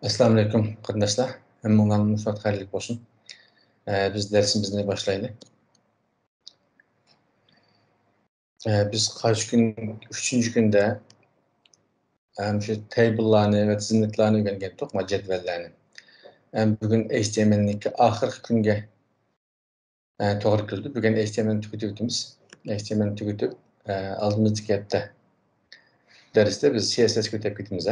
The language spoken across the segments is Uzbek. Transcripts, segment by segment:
Assalamu alaikum arkadaşlar. Hemmanın müsait hayırlı olsun. Biz dersimizni başlayalım. Biz kaç gün, üçüncü günde şu table'larını ve tizimliklerini öğrendik, ama cetvellerini. Bugün HTML'ninki ahir günge doğru kıldı. Bugün HTML'ni tüketimiz. HTML'ni tüketip aldığımız hafta derste biz CSS tüketimiz.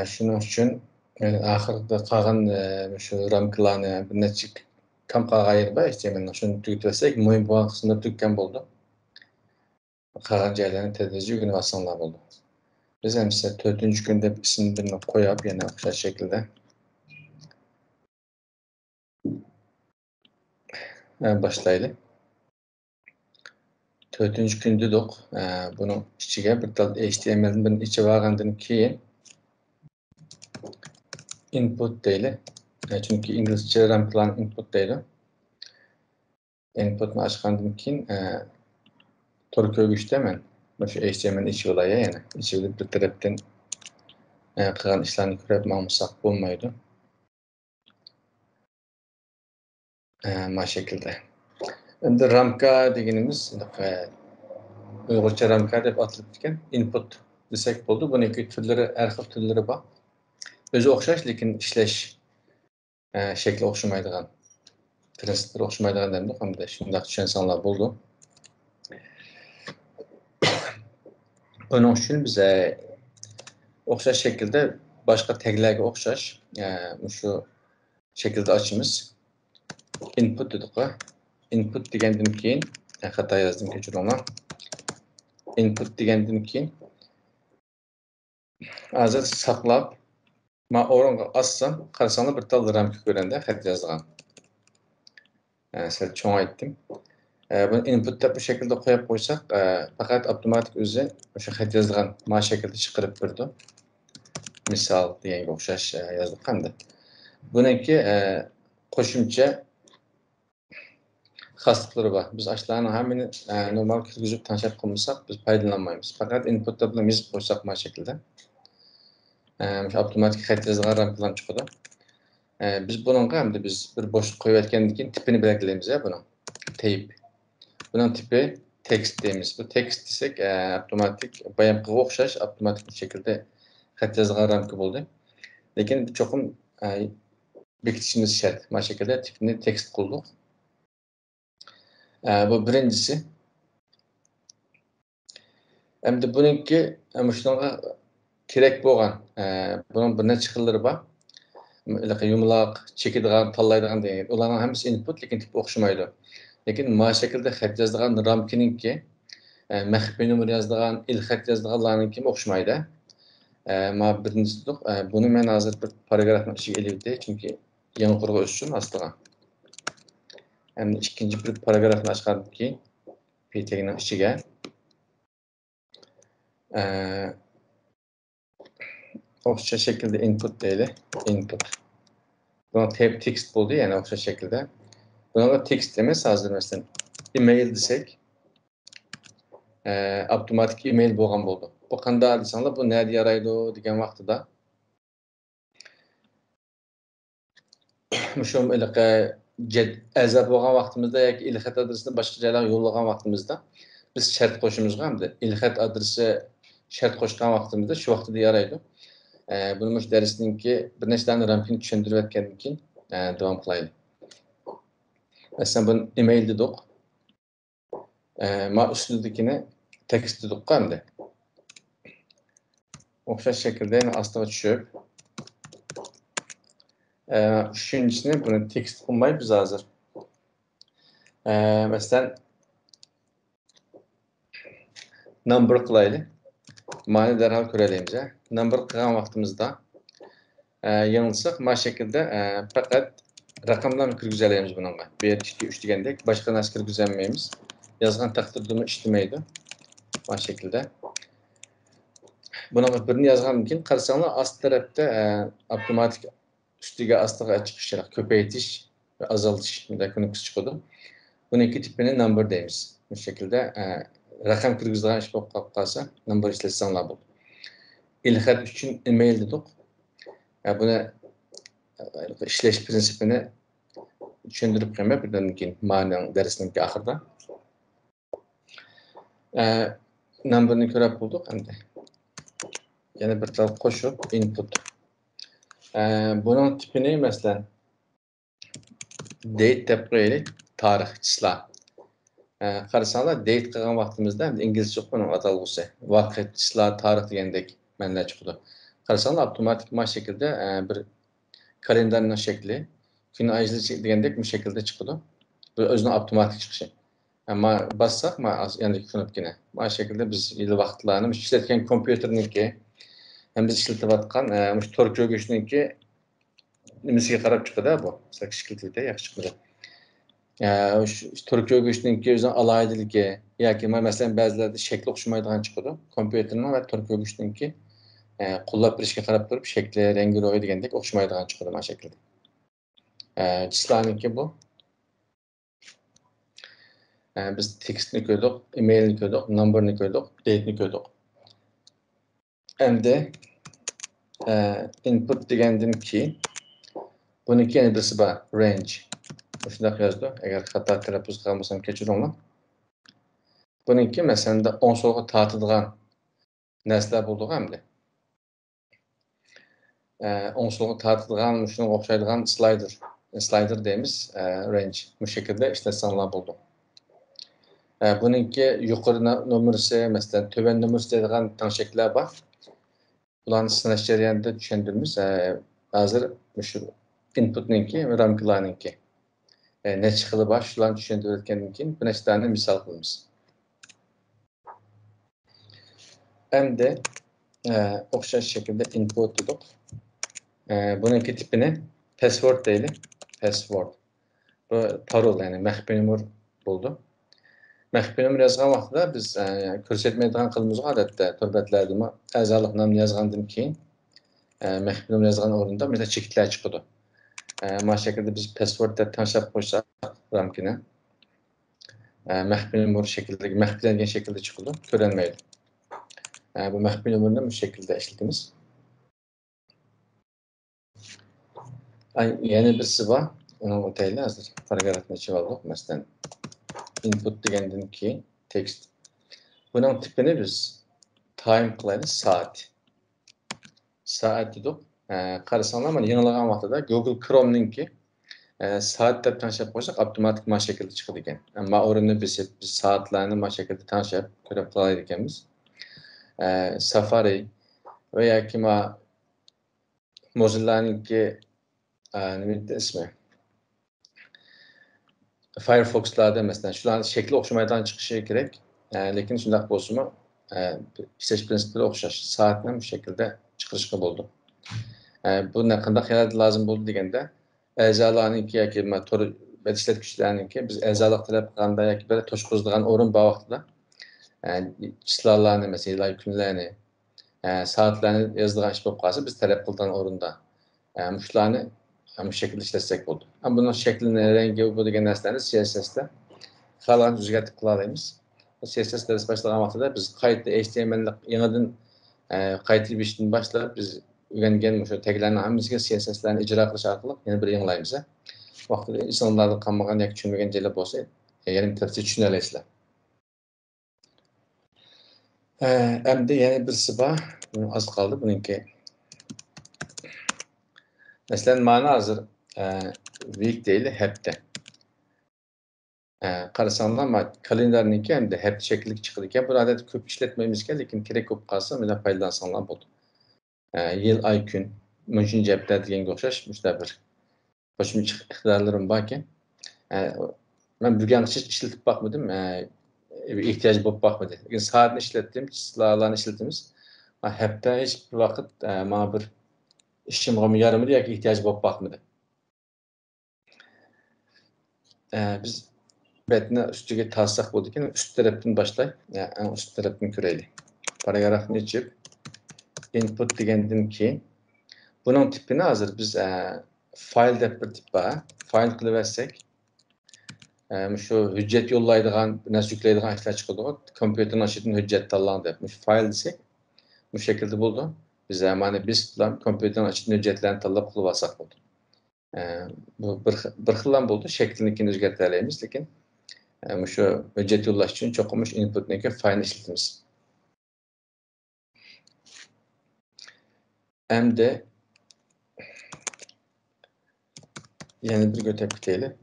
Şunun için ahırda kalan şu ramklarını bir neçik kampga ayırba HTML'nin şunu tüketesek mühim bu kısımda tükkan buldu. Kalan yerlerini tedrici günü basanlar buldu. Biz hem size 4. günde isimlerini koyup yine okşar şekilde başlayalım. 4. günde de bunun içine bir tal HTML'nin içi varandığını ki input değil. Çünkü İngilizce ramklan input değil. Input'unu açkandığım ki Torköy güçtemen. Şu HTML'nin içi olaya yani. İçi olip bir taraftan kıran işlerini körep mamısak bulmaydı. Ma şekilde. Endi ramka degenimiz Uygurcha ramka deb atılıp ketken input desek boldu. Buniki türleri, her xil türleri var. Özü okşaş, lekin işleş şekli okşamaydigan, prensipleri okşamaydigan dendi. Hamda şundaq düşünsanlar boldu. Onun için bize okşaş şekilde başka taglarga okşaş şu şekilde açımız input dedik. Input degenden keyin hata yazdım, keçir onu. Input degenden keyin azır saklap ma oranga assam qarasаңlar bir tal ramka görende xat yazgan. Sen çoğun ettim. Bunu input deb bu şekilde koyup koysak fakat otomatik özü şu xat yazgan ma şekilde çıkarıp berdi. Misal degenge okşaş yazdık hamda. Bununki qo'shimcha xaslıkları var. Biz açlarını hamini normal kirgizip tanışıp koymasak biz paydalanmayız. Fakat input'ta bunu biz koysak ma şekilde. Otomatik xat yazgan ramkalar çıkıyor. Biz bununla hem de biz bir boşluk koyarken tipini belirleyemiz ya bunun. Teyip. Bunun tipi text deyimiz. Bu text desek otomatik bayanqıga okşaş otomatik bir şekilde xat yazgan ramka oldu. Lekin çoxum bekitişimiz şart. Bu şekilde tipini text kıldık. Bu birincisi. Hem de bununki şununla kerek boğan. Bunun bir neçe xillari var. Yumlaq, çekidigan, tallaydigan degan. Ularning hammasi input, lekin tip o'xshamaydi. Lekin ma şekilde xat yazdigan ramkininki maxfiy nomer yazdigan, il xat yazdiganlarninki o'xshamaydi. Ma birinchisi buni men hozir bir paragrafning ichiga elibdi, chunki yangi qurg'a uchun astiga. Endi ikkinchi bir paragrafni ochgandan keyin ptgning ichiga o'xshash şekilde input deydi. Input. Buna tab text bo'ldi, ya'ni o'xshash şekilde. Buna text emas, hozir masalan email desek otomatik email bo'lgan bo'ldi. Bu qanday desanglar, bu nerede yaraydi degan vaqtida shu azab bo'lgan vaqtimizda yoki ilxat adresini boshqa joylarga yo'llagan vaqtimizda biz shart qo'shimiz hamda ilxat adresi shart qo'shgan vaqtimizda shu vaqtida yaraydi. Buni darsninki bir nechtalarni ramkini tushuntirib o'tgandan keyin davom qilaylik. Masalan, buni email dedik. Ma ustidagini text dedik hamda. O'xshash şekilde astiga tushib üçüncüsünü bunu text qilmay biz hozir masalan number qilaylik. Ma'ni darhol ko'raylik. Number qilgan vaqtimizda yanılsak ma şekilde faqat raqamlarni kirgizamiz bunga. 1 2 3 degandek boshqa narsa kirgizolmaymiz. Yozgan taqdirda uni ishlaymaydi. Ma şekilde. Buna birini yazgandan keyin qarasanglar ast tarafda avtomatik üstüge astiga chiqishlar, ko'paytirish va azaltish funksiyasi chiqadi. Buni ikki tipini number deymiz. Bu şekilde raqam kirgizadigan ish bo'lib qolsa number ishlatsanlar bo'ladi. Ilxat uchun email dedik. Buni ishlash prinsipini tushuntirib qo'yma birdan keyin ma'lum darsning oxirida. Numberni ko'rib bo'ldik endi. Yana bir taraf qo'shib input. Buning tipini masalan date deb qo'yaylik, tarix, chisla. Qarasanglar date qilgan vaqtimizda inglizcha buning atalg'usi. Vaqt, chisla, tarix degandek ma'nolar chiqadi. Qarasanglar avtomatik şekilde bir kalendarning shakli, kun ajli degandek bu şekilde chiqadi. Bu o'zini avtomatik chiqishi. Ama bassak yani tushunibgina. Bu şekilde biz yil vaqtlarni ishlatgan kompyuterniki hem biz ishlatayotgan shu tor ko'rgichniki nimasiga qarab chiqadi bu. Masalan, kichiklikda yaxshi chiqadi. Tor ko'rgichniki o'zining alohidaligi yoki masalan ba'zilarda shakli o'xshamaydigan chiqadi. Kompyuterning va tor ko'rgichniki qo'llab berishga qarab turib shakli, rangi, ro'yi degandek o'xshamaydigan chiqadi mana shaklda. Chislaniki bu. Biz tekstni ko'rdik, emailni ko'rdik, numberni ko'rdik, date'ni ko'rdik. Endi input degandan keyin buniki yana birisi bor, range. Shunday yozdi. Agar xato telaffuz qilgan bo'lsam kechiringlar. Buniki masalan 10 so'lga tortadigan narsalar bo'ldi hamda. 10 so'lga tortadigan, shunga o'xshaydigan slider deymiz, range. Bu shaklda ishlatsanlar bo'ldi. Buniki yuqori numarasi, masalan, töven numarasi deydigan tanshaklar bor. Bularni sinash jarayonida tushundiramiz. Hozir shu inputninki, ramkalarninki. Necha xili bor, shularni tushuntirayotgandan keyin bir nechtani misol qilamiz. Endi o'xshash shaklda input dedik. Buniki tipini password deylik. Password. Bu parol, ya'ni maxfiy nomer bo'ldi. Maxfiy nomer yozgan vaqtida biz ko'rsatmaydigan qilamiz odatda turbatlarda a'zolik nomini yozgandan keyin maxfiy nomer yozgan o'rinda mesela chekitlar chiqadi. Mana shaklda biz password deb tanlab qo'ysak ramkini maxfiy nomer shaklidagi maxfiylangan shaklda chiqadi, ko'rinmaydi. Bu maxfiy nomerni bu shaklda ishlatamiz. Yana birisi bor. Uni o'taylik hozir. Paragrafni ichib oldik. Masalan, input degandan keyin text. Buning tipini biz time qilaylik, soat. Soat dedik. Qarasanglar, mana yangilagan vaqtida Google Chrome'ninki soat deb tanlab qo'ysak, avtomatik mana shaklda chiqadi ekan. Ammo o'rinni biz soatlarni mana shaklda tanlab ko'rib qolar ekanmiz. Safari va yoki Mozilla'ninki nima ismi? Firefox'larda masalan shularning shakli o'xshamaydigan chiqishi kerak. Lekin shunday bo'lsa-mu, ishlash prinsiplari o'xshash. Soatni bu shaklda chiqarishga bo'ldi. Bu qanday qilib lozim bo'ldi deganda, a'zolarninki yoki tor ishlatgichlarninki biz a'zolik talab qilganda yoki bir to'shqizdigan o'rin bor vaqtida chislalarni, masalan, kunlarni, soatlarni yozadigan ish bo'lib qolsa, biz talab qilgan o'rinda shularni bu şekilde işletsek oldu. Ama bunun şeklini, rengi, bu degan narsalarni CSS'da qalan o'zgartirib qilaolamiz. CSS ders başlagan vaqtida biz qayta HTML yangidan qayta bishdan boshlab biz o'rgangan o'sha taglarni hammasiga CSS'larni ijro qilish orqali yana bir yangilaymiz. Vaqtida insonlarning qolmagan yoki tushunmagan joylar bo'lsa, yana bitta tushuna olasizlar. Endi yana birisi bor. Az qoldi buningki. Mesela mana hazır week değil hafta. Qarasanglar ama kalendarniki endi hafta şekilli chiqadi ekan. Bu odat ko'p ishlatmaymiz ekan, lekin kerak bo'lib qolsa, mana foydalansanglar bo'ldi. Yil, ay, kun, munchuncha hafta deganga o'xshash shunday bir qo'shimcha iqtidorlarim bor ekan. Men bugungacha ishlatib boqmadim. Ehtiyoj bo'lib boqmadi. Lekin soatni ishlatdim, chislalarni ishlatamiz. Hafta hech bir vaqt mana bir ishimga yaramadi yoki ehtiyoj bo'lib boqmadi. Biz betni ustiga tasdiq bo'ldi ekan, ust tarafdan boshlay, ust tarafdan ko'raylik. Paragrafni ichib input degandan keyin buning tipini hozir biz fayl deb bir tip bor. Fayl qilib olsak, shu hujjat yo'llaydigan, narsa yuklaydigan ishlar chiqadi. Kompyuterning aşıdan hujjat tanlang deb. Shu fayl desak, bu shaklda bo'ldi. Biz yani biz bilan kompüterning ichidagi hujjatlarni tanlab qilib olsak bo'ldi. Bu bir xillam bo'ldi. Shaklinikini o'zgartiramiz, lekin shu hujjat yo'llash uchun cho'qim inputniki faylni ishlatamiz. Endi yana bir o'tib ketaylik.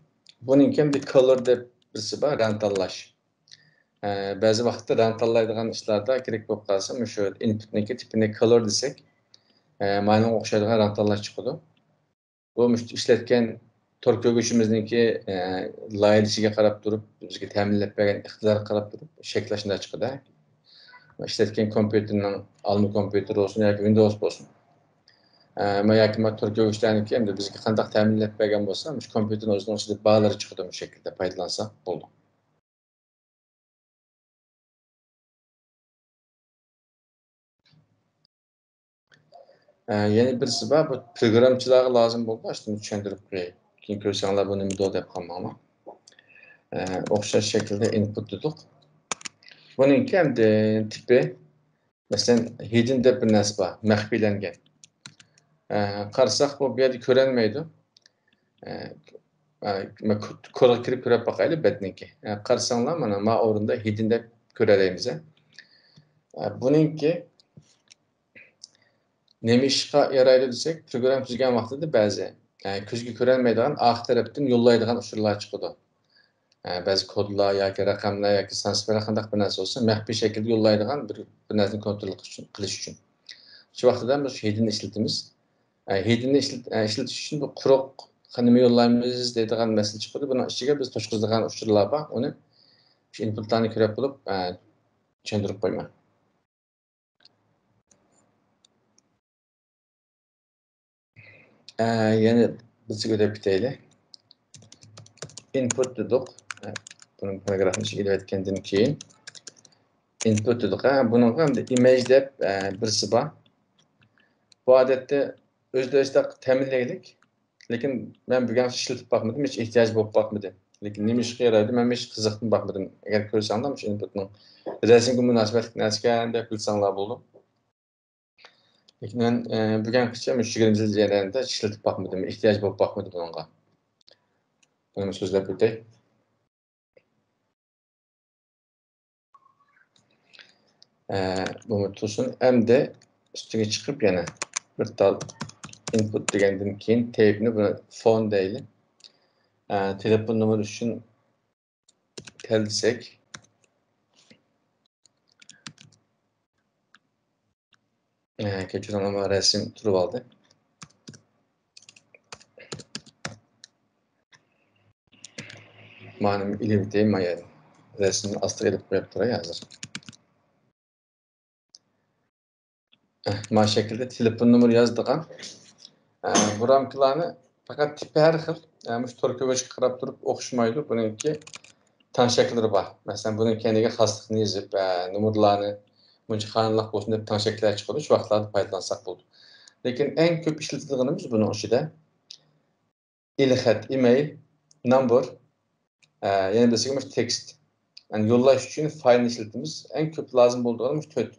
Buning ham bir color deb birisi bor, rang tanlash. Ba'zi vaqtda rang tanlaydigan ishlarda kerak bo'lib qolsa, shu inputniki tipini color desak, mana o'xshaydigan rang tanlash chiqadi. Bu ishlatgan tor ko'gishimizniki loyihasiga qarab turib, bizga ta'minlab bergan iqtidorga qarab turib shaklashni chiqadi. İşletken kompüterning alma kompüter olsun yoki Windows bo'lsin. Yoki tor ko'gishlarniki endi bizga qanday ta'minlab bergan bo'lsa, shu kompüterning o'zining ichida ba'zilari chiqadi bu shaklda foydalansa bo'ldi. Yana birisi bor, bu programchilarga lozim bo'ldi, shuni tushuntirib qo'yay. Keyin ko'rsanglar bu nima deb qolmayman. O'xshash shaklda input dedik. Buningki ham tipi masalan hidden deb bir narsa bor, maxfiylangan. Qarasak bu yerda ko'rinmaydi. Kodga kirib ko'rib boqaylik betniki. Qarasanglar mana o'rinda hidden deb ko'ramiz. Buningki nima ishga yaraydi desak, program tuzgan vaqtida ba'zi ko'zga ko'rinmaydigan orqa tarafdan yo'llaydigan usullar chiqadi. Ba'zi kodlar yoki raqamlar yoki sanslar qanday bir narsa bo'lsa, maxfiy shaklda yo'llaydigan bir narsani kontrol qilish uchun. Shu vaqtda biz hidden ishlatamiz. Hiddenni ishlatish uchun bu quruq nima yo'llaymiz deydigan masala chiqadi. Buning ichiga biz to'shqizadigan usullar bor. Uni shu inputlarni ko'rib bo'lib tushuntirib qo'yman. Yana bizga o'tib ketaylik. Input dedik. Buni paragrafni ichiga ilayotgandan keyin input dedik. Buning ham image deb birisi bor. Bu odatda o'zida ta'minlaylik. Lekin men bugun ishlatib boqmadim, hech ehtiyoj bo'lib boqmadi. Lekin nima ishga yaraydi, men hech qiziqib boqmadim. Agar ko'rsanglar, shu inputning rasmga munosabatli narsaga deb bilsanglar bo'ldi. Lekin men bugungacha shu 20 yil jarayonida ishlatib boqmadim, ehtiyoj bo'lib boqmadi bunga. Buni so'zlab o'tay. Bu tursin endi ustiga chiqib yana bir tal input degandan keyin tape'ni buni phone deylik. Telefon numarası için tel desek geçen ama resim turu aldı. Manım ilimdeyim yani. Resmini astra edip koyup hazır. Ma şekilde telefon numarası yazdık. Bu ramklarını fakat tipi her xil. Şu torkovaçı qarab turib o'xshamaydi. Buningki tan şekilleri var. Mesela bunun kendiga xoslikni yozib, numaralarni buncha qandoq bo'lsin deb tan shakllar chiqadi. Shu vaqtlarda foydalansak bo'ldi. Lekin eng ko'p ishlatilganimiz buning ichida ilxat, email, number, yana bilsangiz text. Yani yo'llash uchun faylni ishlatamiz. Eng ko'p lozim bo'lganimiz 4.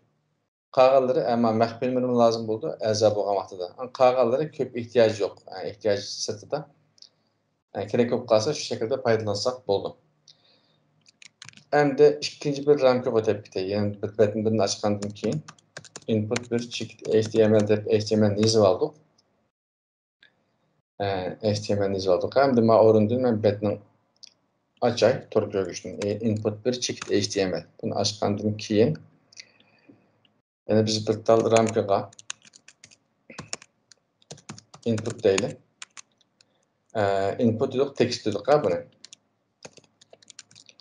Qog'ozlari ama maxfiy numarim lozim bo'ldi, a'zo bo'lgan vaqtida. Qog'ozlari ko'p ehtiyoj yo'q. Ehtiyoj sirtida. Kerak bo'lib qolsa shu shaklda foydalansak bo'ldi. Endi ikkinchi bir ramka o'tib ketay. Yani birini ochgandan keyin input bir check HTML deb HTML yozib oldik. HTML yozib oldik. Endi men o'rindan men betning açay tor ko'rishning input bir check HTML. Buni ochgandan keyin yani biz bir tal ramkaga input deylik. Input dedik, text dedik buni.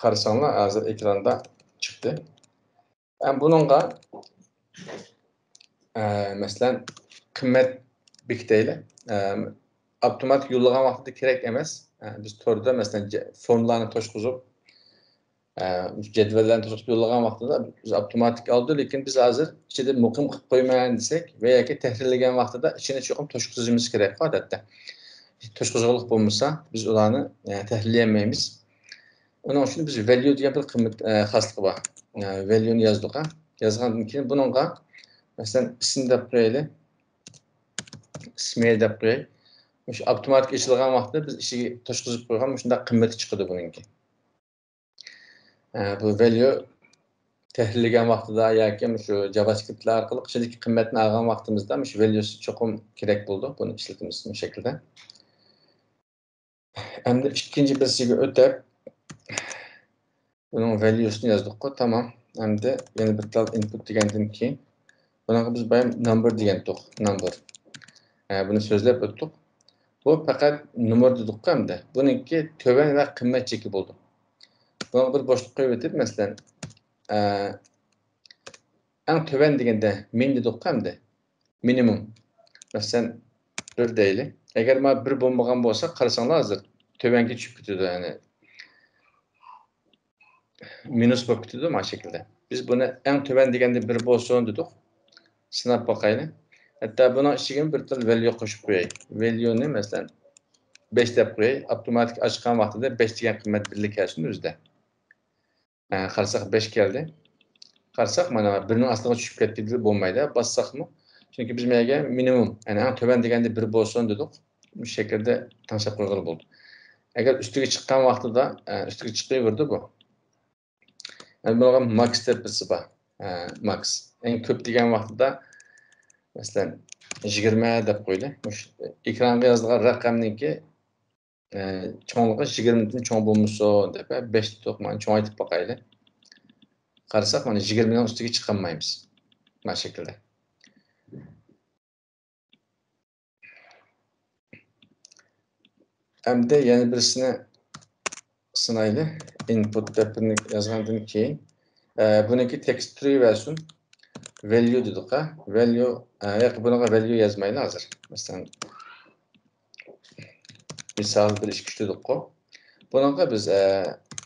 Qarasanglar hozir ekranda chiqdi. Bununla masalan qimmat bekitaylik. Avtomatik yo'llagan vaqtida kerak emas. Biz torda masalan formlarni to'shqizib jadvallarni to'shqizib yo'llagan vaqtida biz avtomatik oldi, lekin biz hozir ichida muqim qilib qo'ymagan desak va yoki tahrirlagan vaqtida ichini cho'qim to'shqizishimiz kerak odatda. To'shqizig'lik bo'lmasa biz ularni tahrirlamaymiz. Onun için biz value degan bir qimmat xoslik bor. Value'ni yozdik. Yozgandan keyin buningga masalan ism deb qo'yaylik. ismi deb qo'yay. Şu avtomatik işilgan vaqtida biz ishiga to'shqizib qo'ygan shunday qimmati chiqadi buningki. Bu value tahrirlagan vaqtida yoki shu JavaScript'lar orqali ichidagi qimmatni olgan vaqtimizda shu valuesi cho'qim kerak bo'ldi. Buni ishlatamiz bu shaklda. Endi ikkinchi birsiga o'tib buning valuesini yozdik-ku, tamam. Endi yana bir tal input degandan keyin bunaqa biz bayam number degandik, number. Buni so'zlab o'tdik. Bu faqat number dedik hamda. Buningki to'van va qimmat cheki bo'ldi. Buna bir boshliq qo'yib o'tib, masalan, eng to'van deganda min dedik hamda. Minimum. Masalan, bir deyli. Agar men bir bo'lmagan bo'lsa, qarasanglar hozir tövənki tushib ketadi, ya'ni minus bo'lib ketadi mana şekilde. Biz buni eng to'van deganda bir bo'lsin dedik. Sinab bakaylı. Hatta buna içine bir tal value qo'shib qo'yay. Value'ni masalan 5 deb qo'yay. Avtomatik ochgan vaqtida 5 degan qimmat birlik kelsin o'zida. Qarasak 5 keldi. Qarasak mana 1 ning ostiga tushib ketdi deb bo'lmaydi. Bassaqmi? Chunki biz menga minimum, ya'ni eng to'van deganda 1 bo'lsin dedik. Bu shaklda tanishib qo'ygan bo'ldi. Agar üstüge çıkan vaqtida üstüge chiqaverdi bu. Yani bunga max deb birisi bor. Max. En ko'p degan vaqtida masalan 20 deb qo'ydi. Ekranga yozilgan raqamniki cho'ngligi 20 dan cho'ng bo'lmasin deb 5 to'qman cho'ng aytib boqayli. Qarasak mana 20 dan ustiga chiqolmaymiz. Mana shaklda. Endi yana birisini sınaylı input depini yazgandan keyin buniki text tree versin value dedik ha. Value yoki bunaqa value yazmayli hozir. Masalan misal bir ish dedik-ku. Bunaqa biz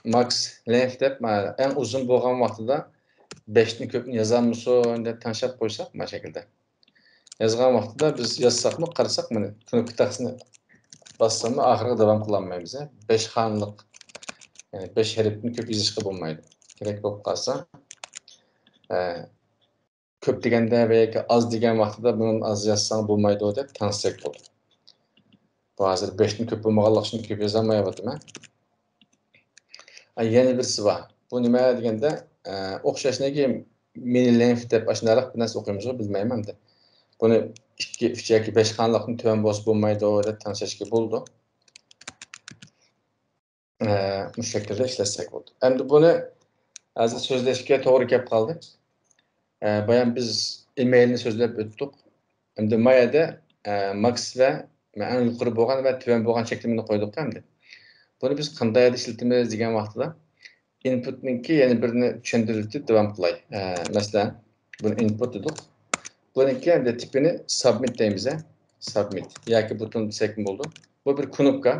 max length deb en uzun bo'lgan vaqtida 5 ni ko'pni yozamisin deb tanishib qo'ysak mana shaklda. Yozgan vaqtida biz yozsaqmi, qarasak mana knop taqsini bassam oxiriga davom qilolmaymiz. 5 xonalik, yani 5 harfni ko'p yozishga bo'lmaydi. Kerak bo'lib qolsa, ko'p deganda va yoki oz degan vaqtida buni oz yozsang bo'lmaydi deb tanishsak bo'ldi. Bu hozir 5 ni ko'p bo'lmaganligi uchun ko'p yozolmayapman. Yana birisi bor. Bu nima deganda o'xshashniki mini length deb ashunaqlik bir narsa o'qiymiz, bilmayman de. Buni 2, 3 yoki 5 xonlikni to'g'ri bosib bo'lmaydi deb tanishishga bo'ldi. Bu shaklda ishlasak bo'ldi. Endi buni hozir so'zlashga to'g'ri kelib qoldi. Bayan biz emailni so'zlab o'tdik. Endi mayada max va eng yuqori bo'lgan va to'g'ri bo'lgan cheklimini qo'ydik endi. Buni biz qanday ishlatamiz degan vaqtda inputninki yana birini tushuntirib davom qilay. Masalan, buni input dedik. Bununki endi tipini submit deymiz. Submit. Yoki buton desak bo'ldi. Bu bir knopka.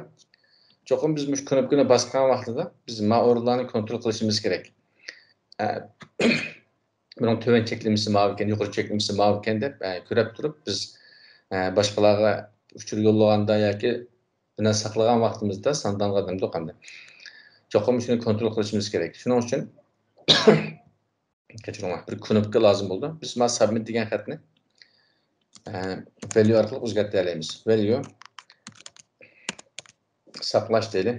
Çoxum biz bu knopkani basgan vaqtida biz ma'lumotlarni kontrol qilishimiz kerak. Bunun to'van cheklimisi ma'lum, yuqori cheklimisi ma'lum deb ko'rib turib biz boshqalarga uchur yo'llaganda yoki buni saqlagan vaqtimizda sandangan do'konda. Çoxum shuni kontrol qilishimiz kerak. Shuning uchun kechiring, bir knopka lozim bo'ldi. Biz mana submit degan xatni value orqali o'zgartira olamiz. Value saqlash deydi.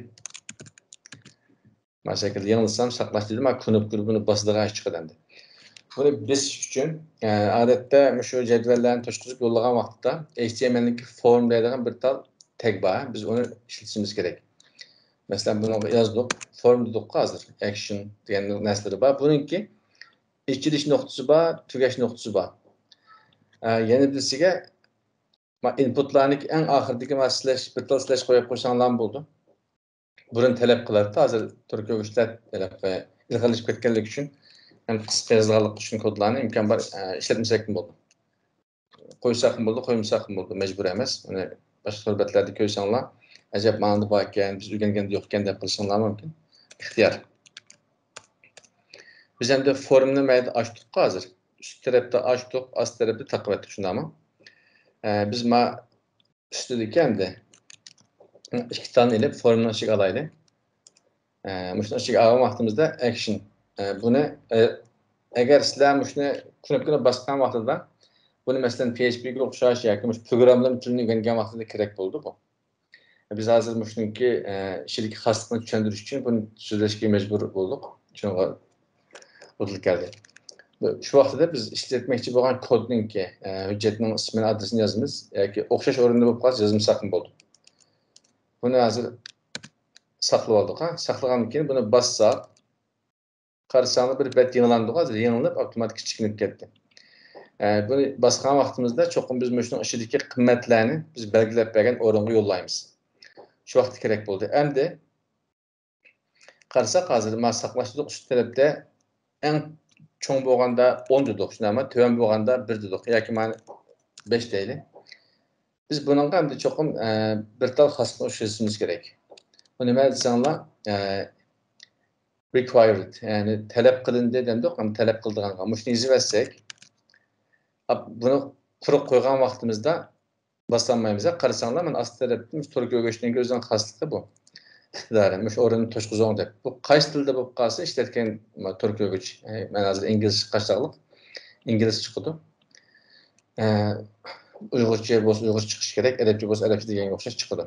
Mana shaklda yanılsam saqlash deydi. Mana knopka buni bosadigan chiqadi endi. Buni besish uchun odatda shu jadvallarni to'shqizib yo'llagan vaqtda HTML'dagi form deydigan bir tal tag bor. Biz uni ishlatishimiz kerak. Masalan, buni yozdik. Form dedik hozir. Action degan narsalar bor. Buningki ichilish nuqtasi bor, tugash nuqtasi bor. Yana birisiga inputlarning eng oxiridagi slash bir tal slash qo'yib qo'ysanglar bo'ldi. Buni talab qiladi. Hozir Turkiya ishlat talab ilg'alishib ketganligi uchun ham qisqa yozganlik uchun kodlarni imkon bor ishlatmasak bo'ldi. Qo'ysak bo'ldi, qo'ymasak bo'ldi, majbur emas. Uni boshqa suratlarda ko'rsanglar, ajab ma'noda bor ekan, biz o'rganganda yo'q ekan deb qilishinglar mumkin. İxtiyor. Biz endi formni mayda ochdik hozir. Üst tarafda ochdik, ost tarafda taqib etdik, shundaymi? Biz ma ustidagi endi ikki tane ilib formni ichiga olaylik. Shuni ichiga olgan vaqtimizda action. Buni agar sizlar shuni knopkani bosgan vaqtida Bunu mesela PHP'ye o'xshash yoki programlama tilini o'rgangan vaqtida kerak bo'ldi bu. Biz hozir shuniki ishidagi xaslikni tushundirish uchun buni so'zlashga majbur bo'ldik. Shunga o'tilib keldi. Shu vaqtida biz ishlatmoqchi bo'lgan kodninki hujjatning ismini, adresini yozamiz yoki o'xshash o'rinda bo'lib qolsa yozmasak ham bo'ldi. Buni hozir saqlab oldik. Saqlagandan keyin buni bassaq, qarasangiz bir bet yanılandi. Hozir yanılib avtomatik kichkinib ketdi. Bunu basgan vaqtimizda cho'qim biz shuning ishidagi qimmatlarni biz belgilab bergan o'ringa yo'llaymiz. Shu vaqt kerak bo'ldi. Endi qarasak hozir men saqlashlik uch tarafda eng cho'ng bo'lganda 10 dedik, shunami? Tuvan bo'lganda 1 dedik yoki men 5 deyli. Biz buningga endi cho'qim bir tal xosni o'shirishimiz kerak. Bu nima desanglar, required, ya'ni talab qilindi dedik, ham talab qildiganga. Shuni yozib bunu quruq qo'ygan vaqtimizda basamaymiz. Qarasanglar, men asti tarafda tor ko'gashning o'zining xasligi bu. İqtidarı, o'rinni to'shqizon deb. Bu qaysi tilda bo'lib qolsa ishlatgan tor ko'gach. Men hozir ingliz chiqashliq. İngilis chiqdi. Uyg'urcha bo'lsa uyg'urcha chiqish kerak, arabcha bo'lsa arabcha deganga o'xshash chiqdi.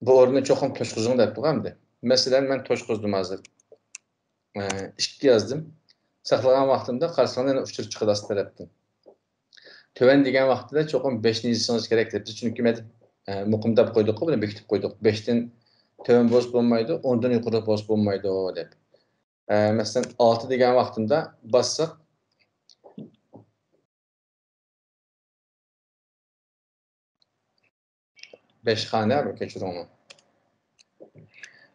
Bu o'rinni cho'qim to'shqizon deb turgandim. Masalan, men to'shqizdim hozir. 2 yozdim. Saqlagan vaqtimda qarasanglar yana uchir chiqdi asti tarafdan. Töven degan vaqtida cho'qim 5 ni yazsangiz kerak deb. Biz chunki muqimdab qo'ydik, buni bekitib qo'ydik. 5 dan töven bo'z bo'lmaydi, 10 dan yuqori bo'z bo'lmaydi deb. Masalan 6 degan vaqtimda bassaq 5 xona bu kechiring.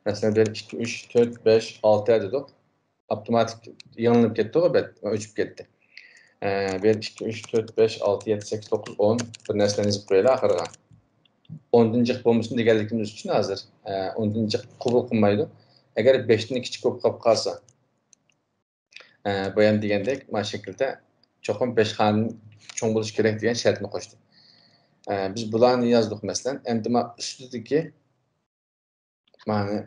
Masalan 1 2 3 4 5 6 dedik. Avtomatik yanılib ketdi, o'chib ketdi. 1 2 3 4 5 6 7 8 9 10 bir narsani yozib qo'yaylik oxiriga. 10-cı bo'lmasin deganligimiz uchun hozir 10-cı qabul qilmaydi. Agar 5 dan kichik bo'lib qolib qolsa, bu ham degandek, mana shaklda cho'qim 5 xon cho'ng bo'lish kerak degan shartni qo'shdi. Biz bularni yozdik masalan. Endi men ustidagi mana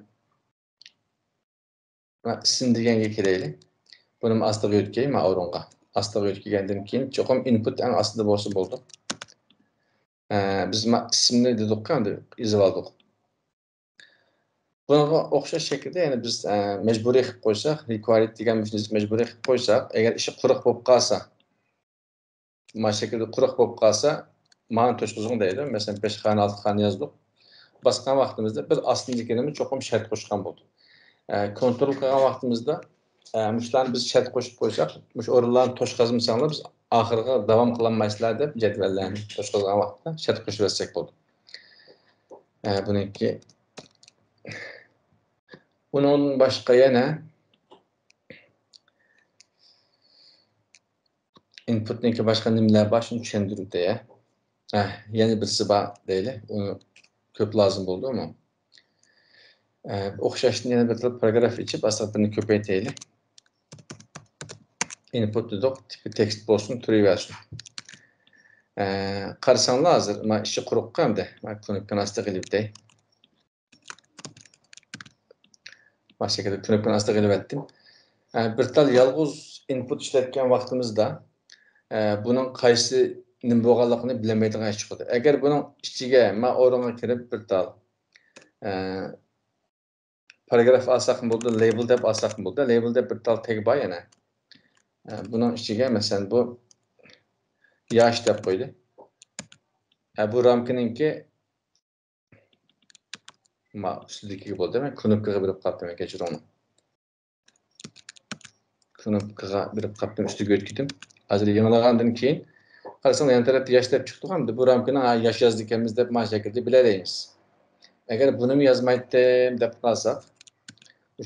ism deganga kelaylik. Buni astiga o'tkay, men o'ringa. Astiga o'tgandan keyin cho'qim input eng astida bo'lsa bo'ldi. Biz ismni dedik endi yozib oldik. Bunga o'xshash shaklda yana biz majburiy qilib qo'ysak, required degan majburiy qilib qo'ysak, agar ishi quruq bo'lib qolsa, mana shaklda quruq bo'lib qolsa, mana to'shqizing deydi. Masalan 5 xon 6 xon yozdik. Basgan vaqtimizda bir astindagini cho'qim shart qo'shgan bo'ldi. Kontrol qilgan vaqtimizda mushlarni biz shart qo'shib qo'ysak, mush o'rinlarni to'shqazmasanlar biz oxirga davom qilolmaysizlar deb jadvallarni to'shqazgan vaqtda shart qo'shib bersak bo'ldi. Buniki bunun başqa yana inputniki başqa nimalar bor shuni tushuntiribdi ya. Yana birisi bor deyli. Uni ko'p lozim bo'ldi ama. O'xshashni yana bir paragraf ichib asabini ko'paytiraylik. Input dedik, tipi tekst bo'lsin, turaversin. Qarasanglar hozir men ishi quruq qildi. Men knopkani asta qilibday. Başka knopkani asta qilib etdim. Bir tal yolg'iz input ishlatgan vaqtimizda buning qaysi nima bo'lganligini bilmaydigan ish chiqadi. Agar buning ichiga men o'ringa kirib bir tal paragraf olsaq bo'ldi, label deb olsaq bo'ldi. Label deb bir tal tag bor yana. Buning ichiga masalan bu yosh deb qo'ydi. Bu ramkaninki ma ustidagi bo'ldi. Men knopkaga birib qoldim, kechiring. Knopkaga birib qoldim, ustiga o'tkidim. Hozir yangilagandan keyin qarasang yan tarafda yosh deb chiqdi hamda bu ramkani yosh yozdik ekanmiz deb mana shaklda bilalaymiz. Agar buni yozmaydim deb qolsak,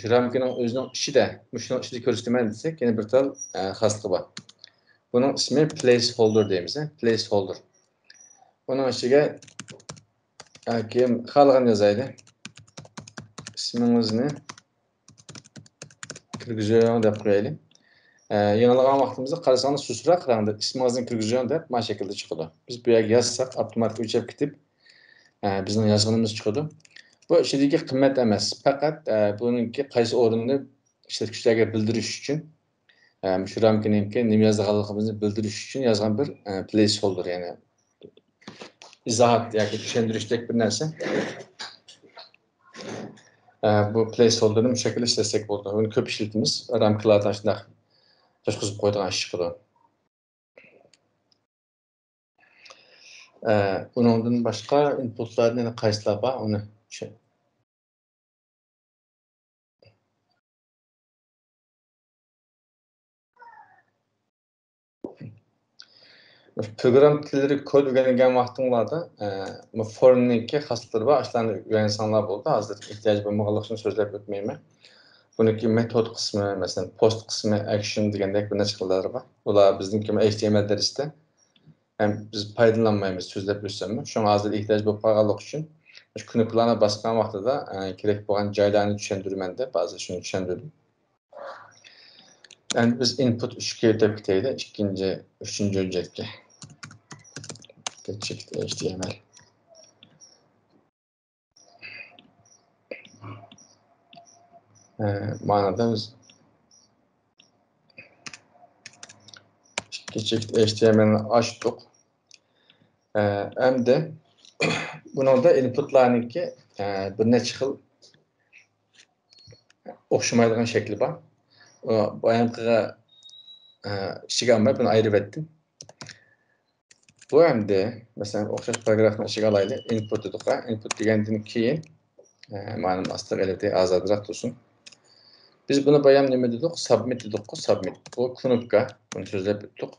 shu ramkaning o'zining ichida, shuning ichida ko'rsataman desak, yana bir tal xasligi bor. Buning ismi placeholder deymiz, placeholder. Buning ichiga kim xalqini yozaydi. İsmingizni kirgizing deb qo'yaylik. Yanılgan vaqtimizda qarasanglar susroq rangda ismingizni kirgizing deb mana shaklda chiqadi. Biz bu yerga yozsak, avtomatik o'chib ketib, bizning yozganimiz chiqadi. Bu ishidagi qimmat emas, faqat buningki qaysi o'rinni ishlatuvchilarga bildirish uchun Şu ramkiningki nima yozganligimizni bildirish uchun yozgan bir placeholder, ya'ni izohat yoki tushuntirishdek bir narsa. Bu placeholderni bu şekilde işletsek bo'ldi. Uni ko'p ishlatamiz. Ramkalardan shunday to'shqizib qo'yadigan ish qiladi. Uningdan boshqa inputlarni qaysilar bor? Uni program tilleri kod öğrengen vaqtinglarda bu formningki xaslari bor. Ashlarni o'rgansanlar bo'ldi. Hozir ehtiyoj bo'lmaganligini so'zlab o'tmayman. Buniki metod qismi, masalan, post qismi, action degandek bir necha xillari bor. Ular bizningki HTML darsida hem biz foydalanmaymiz so'zlab o'tsammi. Shunga hozir ehtiyoj bo'lib qolganligi uchun shu knopkalarni bosgan vaqtida kerak bo'lgan joylarni tushuntirman deb ba'zi shuni tushuntirdim. Endi biz input 3 ga o'tib ketaylik, ikkinchi, uchinchi hujjatga. Geçecek HTML. Manada biz geçecek HTML'ni açtık. Hem de bunun da inputlarınki bir neçə xil oxşamaydigan şekli var. Bayanqıga işiga almay bunu ayırıp ettim. Bu hem de mesela oxşaş paragrafını işiga alaylı. Input dedik. Input degandan keyin ma'lum aslında elbette azadroq tursun. Biz bunu bayan nima dedik? Submit dedik. Submit. Bu knopka. Bunu so'zlab o'tdik.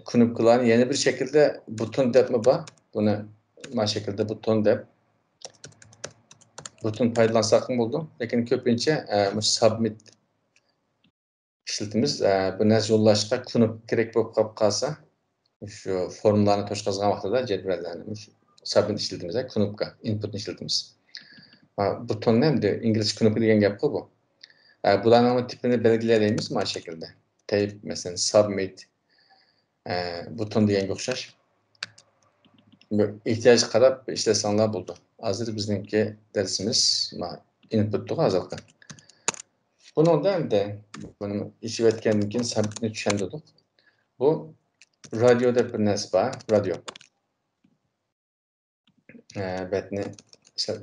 Knopkalarni yeni bir şekilde buton deb mi bor? Buni mana şekilde buton deb buton foydalansak mı bo'ldi? Lekin ko'pincha submit ishlatamiz. Bu narsa yo'llashga knopka kerak bo'lib qolsa, shu formlarni to'shqazgan vaqtida jadvallarni submit ishlatamiz, knopka inputni ishlatamiz. Buton endi ingliz knopka degan gap bu. Bularning tipini belgilaymiz mana şekilde. Type mesela submit buton deganga o'xshash. Ehtiyoj qarab ishlasanlar bo'ldi. Hozir bizningki darsimiz inputni hozirgi. Buningda endi buni ishib o'tgandan keyin submitni tushuntirdik. Bu radio deb bir narsa bor, radio. Betni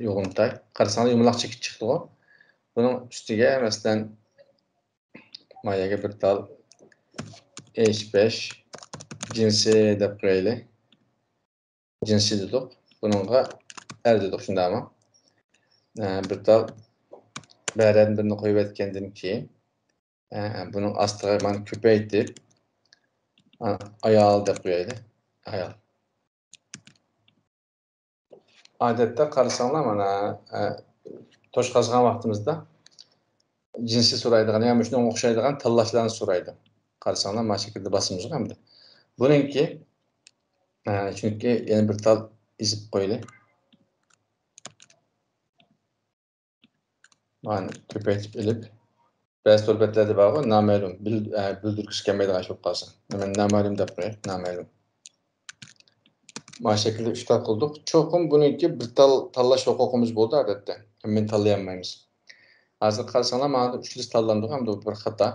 yo'g'imtay. Qarasanglar yumaloq chekib chiqdi u. Buning ustiga masalan mayaga bir tal H5 cinsi deb qo'yaylik. Cinsi dedik. Bununla R dedik shundaymi? Bir tal bərədən birini qoyub etkendim ki, bunun astığı mən köpəytib, ayal deb qo'yaydı. Ayal. Adətdə qarısanlar mana to'shqazgan vaqtimizda cinsi so'raydigan, yoki shunga o'xshaydigan tanlashlarni so'raydi. Qarısanlar mana şekilde basımız hamda. Buningki chunki yana bir tal izib qo'yaylik. Mana köpəytib elib ba'zi so'rbatlarda bor, noma'lum, bildirgisi kelmaydigan ish bo'lib qolsa. Men noma'lum deb qo'yay, noma'lum. Mana şekilde 3 tal qildik. Cho'qim buningki bir tal tanlash huquqimiz bo'ldi odatda. Men tanlayolmaymiz. Hozir qarasanlar mana 3 list tanlandik, hamda bu bir xato.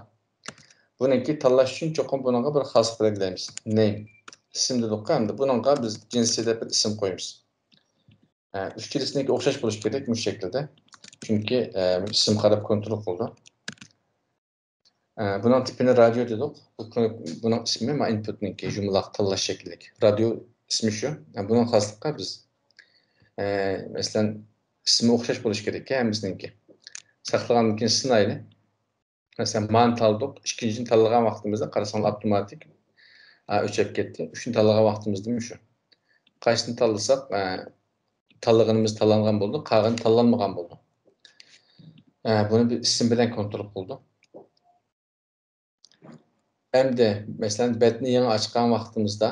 Buningki tanlash uchun cho'qim buningga bir xos belgilaymiz. Name ism dedik, hamda buningga biz jinsi deb bir ism qo'yamiz. Uchchilisinikiga o'xshash bo'lishi kerak bu shaklda. Chunki ism qarab kontrol qildi. Bunun tipini radio dedik. Bunun ismi ma inputninki jumla tanlash shaklilik. Radio ismi şu. Bunun xosliqqa biz mesela ismi o'xshash bo'lishi kerak ham bizninki. Saqlagandan keyin sinayli. Mesela man taldik. İkincisini tanlagan vaqtimizda qarasanlar avtomatik o'chib ketdi. Uchinchi tanlagan vaqtimizda shu. Qaysini tanlasak, tanlaganimiz tanlangan bo'ldi, qolgani tanlanmagan bo'ldi. Bunu bir isim bilan kontrol qildi. Endi mesela betni yangi ochgan vaqtimizda,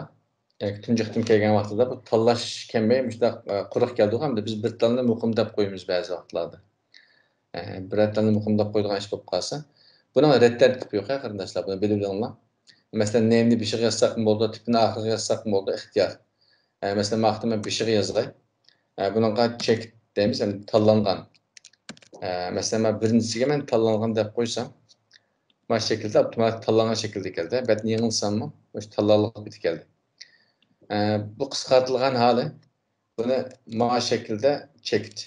tunjiqdan kelgan vaqtida bu tanlash kelmay, shunday quruq keldi hamda biz bir talni muqim deb qo'yamiz ba'zi vaqtlarda. Bir talni muqim deb qo'ydigan ish bo'lib qolsa, buni red tartibi yo'q, qarindoshlar, buni bilib olinglar. Mesela name'ni bir şey yazsak mı bo'ldi, tipini oxiriga yazsak mı bo'ldi, ixtiyor. Mesela vaqtida bir şey yazay. Bununla check deymiz, yani tanlangan. Mesela ben birincisiga men tanlangan deb qo'ysam, Maş şekilde optimal tanlanan şekilde geldi. Ben yanılsam şu tallalıq biti geldi. Bu kısaltılgan hali bunu maş şekilde çekti.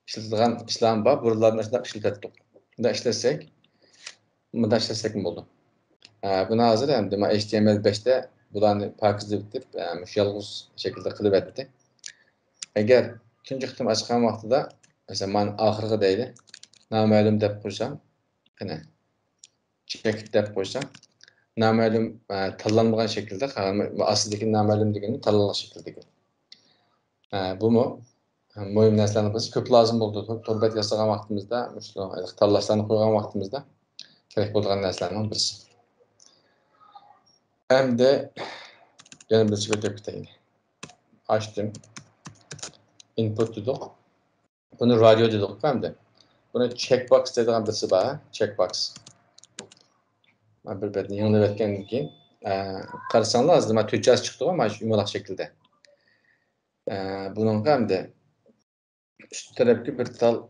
İşletilgan işlem var. Buraların arasında işletettik. Bunda işletsek mi oldu? Buna hazır hem de HTML5'te bularını parkızı bitip yalnız şekilde kılıp etti. Eğer ikinci kıtım açıkan vakti da mesela man ahırgı deydi. Naməlum dep koysam yine çek dep koysam naməlum tanlanmagan şekilde aslındaki naməlum degeni tanlanan şekilde. Bu mu? Mühim neslenin biz köp lazım oldu. Turbet yasagan vaktimizde, tallaşlarını koygan vaktimizde gerek bolgan neslenin birisi. Hem de yana bir çıkıp öpüteyim. Açtım. Input dedik. Bunu radyo dedik hem de. Bunu checkbox dediğim birisi var. Checkbox. Bir bedeni yanına verken ki karısan lazım. Türkçesi çıktı ama yumuşak şekilde. Bunun hem de üst tarafki bir tal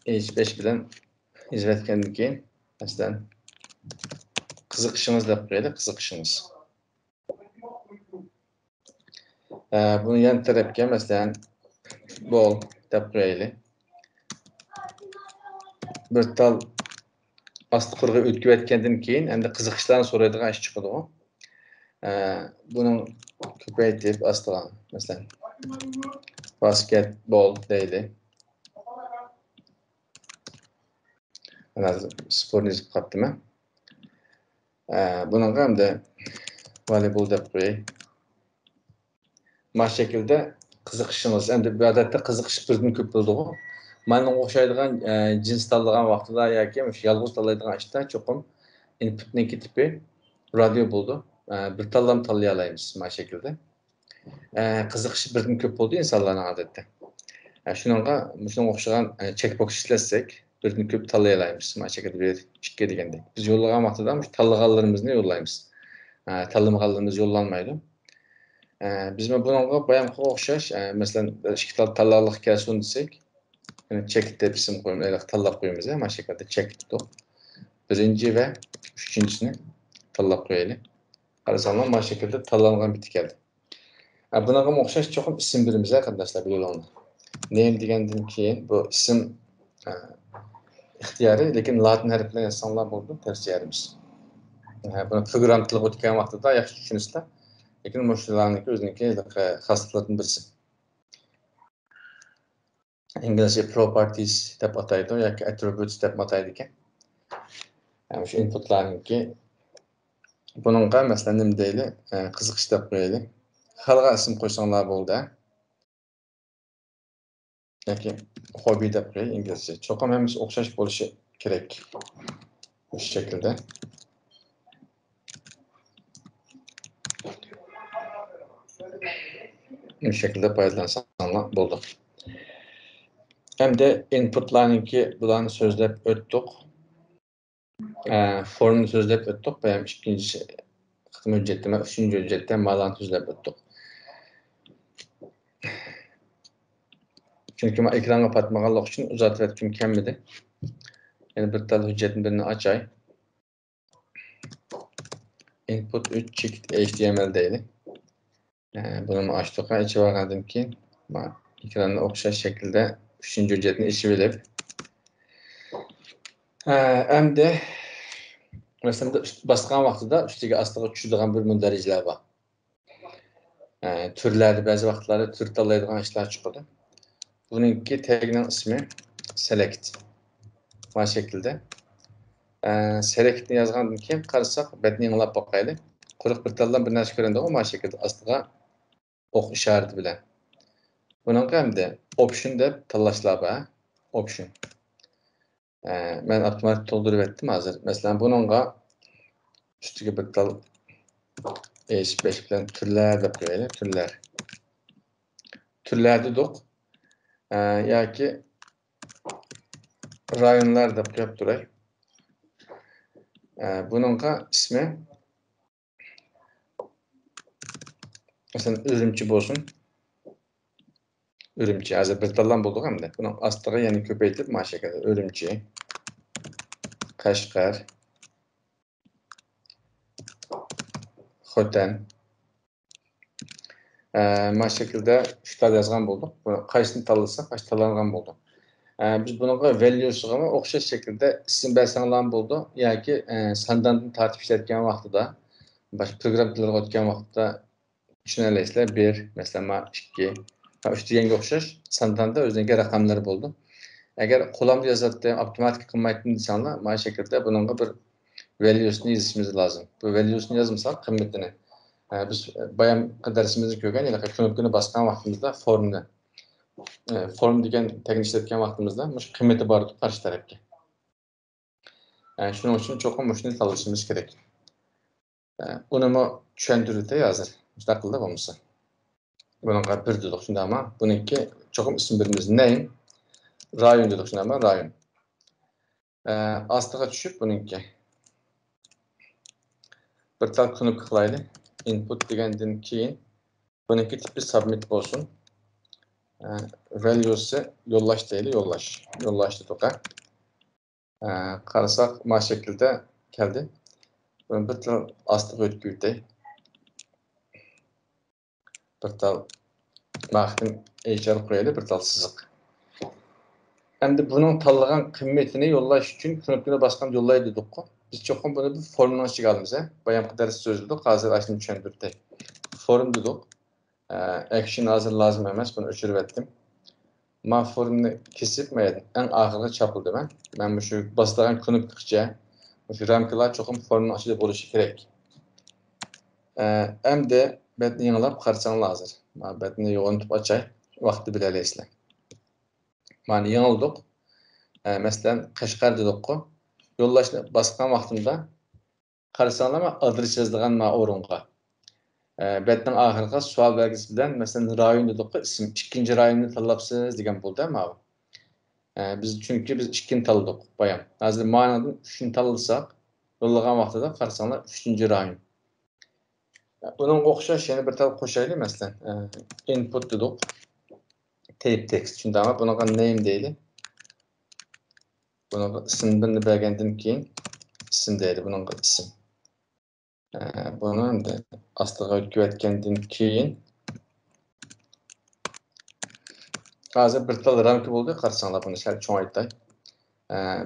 H5 bilen izletken ki mesela kızıkışınız da böyle kızıkışınız. Bunun yan tarafki mesela bol depreyli. Bir tal aslı kurgu ötkü etkenden keyin endi kızıkışlarını soraydigan iş çıkıdı o. Bunun köpeytip astıgan mesela basketbol deydi. Spor nizip kaptı mı? Bunun hem de voleybol depreyi. Maş şekilde kızıkışınız. Endi bir adette kızıkışıp birden köp buldu o. Manın oxşaydigan cins tanlagan vaqtida yoki yalğız tanlaydigan ishda çoqum inputninki tipi radyo buldu. Bir tanlam tanlay alaymiz maş şekilde. Kızıkışıp birden köp buldu insanların adette. Şununla oxşagan checkbox işletsek birden köp tanlay alaymiz maş şekilde bir çıkke degende. Biz yollagan vaqtida tanlaganlarımızı yollaymiz. Tanlamaganlarımız yollanmaydı. Biz bununla bayanqa oxşaş, mesela iki tallalıq kelsin desek, yani check deb isim koyup, tallab koyuyoruz ya, maş şekilde check tutup. Birinci ve üçüncüsünü tallab koyaylı. Qarasanglar maş şekilde tallanğan biti geldi. Bunaqa oxşaş çoxum isim birimiz arkadaşlar biliyor onu. Name degenden keyin bu isim ixtiyari, lekin latin harfleriyle yazsanlar bo'ldi, tercihimiz. Buni program tili o'tgan vaqtida yaxshi tushunasizlar. Lekin müşterilerinin o'ziniki xosliklardan birisi. İngilizce properties deb ataydi yoki attributes deb ataydi ekan. Yani şu inputlarniki bununla mesela nima deyli, qiziqish deb qo'yaylik. Xalqqa ism qo'ysanglar bo'ldi. Yoki hobby deb qo'yaylik inglizcha. Cho'qim hammasi o'xshash bo'lishi kerak. Bu şekilde. Bu şekilde paylaşsanlar bo'ldi. Hem de inputlarniki bularni so'zlab o'tdik. Formunu so'zlab o'tdik. Bayam ikkinchi qism hujjatda, uchinchi hujjatda ma'loni so'zlab o'tdik. Çünkü ben ekrana patmaganlık için uzatayotgim kelmedi. Yani bir tal hujjatning birini açay. Input 3 checked HTML deydi. Bunu açtık. İçi vargandan keyin ekranda o'xshash şekilde 3-chi hujjatni ichib olib. Endi mesela basgan vaqtida ustiga astiga tushadigan bir mundarijlar bor. Türlerde bazı vaqtlarda tür tanlaydigan ishlar chiqadi. Bununki tagning ismi select. Bu şekilde. Select'ni yazgandan keyin qarasak, betni anglab boqaylik. Quruq bir taldan bir narsa ko'rindi, bu şekilde astiga o'q isharati bilan. Bunun hem de option deb tanlashlar bor. Option. Ben avtomatik to'ldirib etdim hozir. Mesela bununla ustiga bir tal H5 bilan turlar deb qo'yaylik, turlar. Turlar dedik. Yoki rayonlar deb qo'yib turay. Bununla ismi mesela Ürümçi bo'lsin. Ürümçi. Hozir bir taldan bo'ldik hamda. Buni astiga yana ko'paytirib mana shu yerda Ürümçi, Qashqar, xoten. Mana şekilde şular yazgan bulduk. Qaysini tanlasak, qays tanlangan buldu. Biz bununla value'suga o'xshash şekilde isim bersanlar buldu. Yoki sandan tartib ishlatgan vaqtida, boshqa program tillariga o'tgan vaqtda tushunalaysizlar. 1, mesela 2, 3 deganga o'xshash sandanda o'ziga raqamlar bo'ldi. Agar qo'lomda yozadi, avtomatik qilmaydi desanlar, mana şekilde bununla bir value'sini yazishimiz lazım. Bu value'sini yazmasak qimmatini biz bayamqi darsimizni ko'rgan, ya'ni knopkani bosgan vaqtimizda form degan tagni ishlatgan vaqtimizda mush qimmati bor edi qarshi tarafga. Shuning uchun cho'qim shuni tanlashimiz kerak. Unimi tushuntirdi hozir. Shunday qildi bo'lmasa. Bunga bir dedik shundaymi? Buniki cho'qim ism berimiz name, rayon dedik shundaymi? Rayon. Ostiga tushib buniki bir tal knopka qilaylik. Input degandan keyin buniki tipi submit bo'lsin. Value'si yollash deydi, yollash. Yollash dedik. Qarasak mana şekilde geldi. Bunu bir tal astık ötküytey. Bir tal maqtin HR qo'yaylik, bir tal sızık. Endi bunun tanlagan qimmatini yollash uchun knopkani bosgan yollay dedik. Biz cho'qim buni bir formdan ichiga olamiz. Bayamqi dars so'zladik, hozir ashuni tushuntirdik. Form dedik. Action hozir lozim emas, buni o'chirib etdim. Ma formni kesib, en oxirgi chopildi men. Men shu bosgan knopkacha shu ramkalar cho'qim formning ichida bo'lishi kerak. Endi betni yanglab qarasanglar hozir. Mana betni yo'nitib ochay, vaqtni bilalaysizlar. Mana yanıldık. Mesela Qashqar dedik-ku. Yollashni bosgan vaqtimda qarasanglar men adres yozilgan mana o'ringa. Betning oxirgi savol belgisi bilan masalan rayon dedik-ku, ism ikkinchi rayonni tanlabsiz degan bo'ldi mana. Biz çünkü biz ikkini tanladik bayam. Hozir ma'nodan 3ni tanlasak, yollagan vaqtida qarasanglar 3-chi rayon. Bunun o'xshash yana bir tal qo'shaylik masalan. Input dedik. Type text. Shundaymi? Bunaqa name deylik. Bunaqa ismini bergandan keyin ism deydi. Bunaqa ism. Buni endi ostiga o'tkazgandan keyin hozir bir tal ramka bo'ldi. Qarasanglar buni sal cho'ngaytay.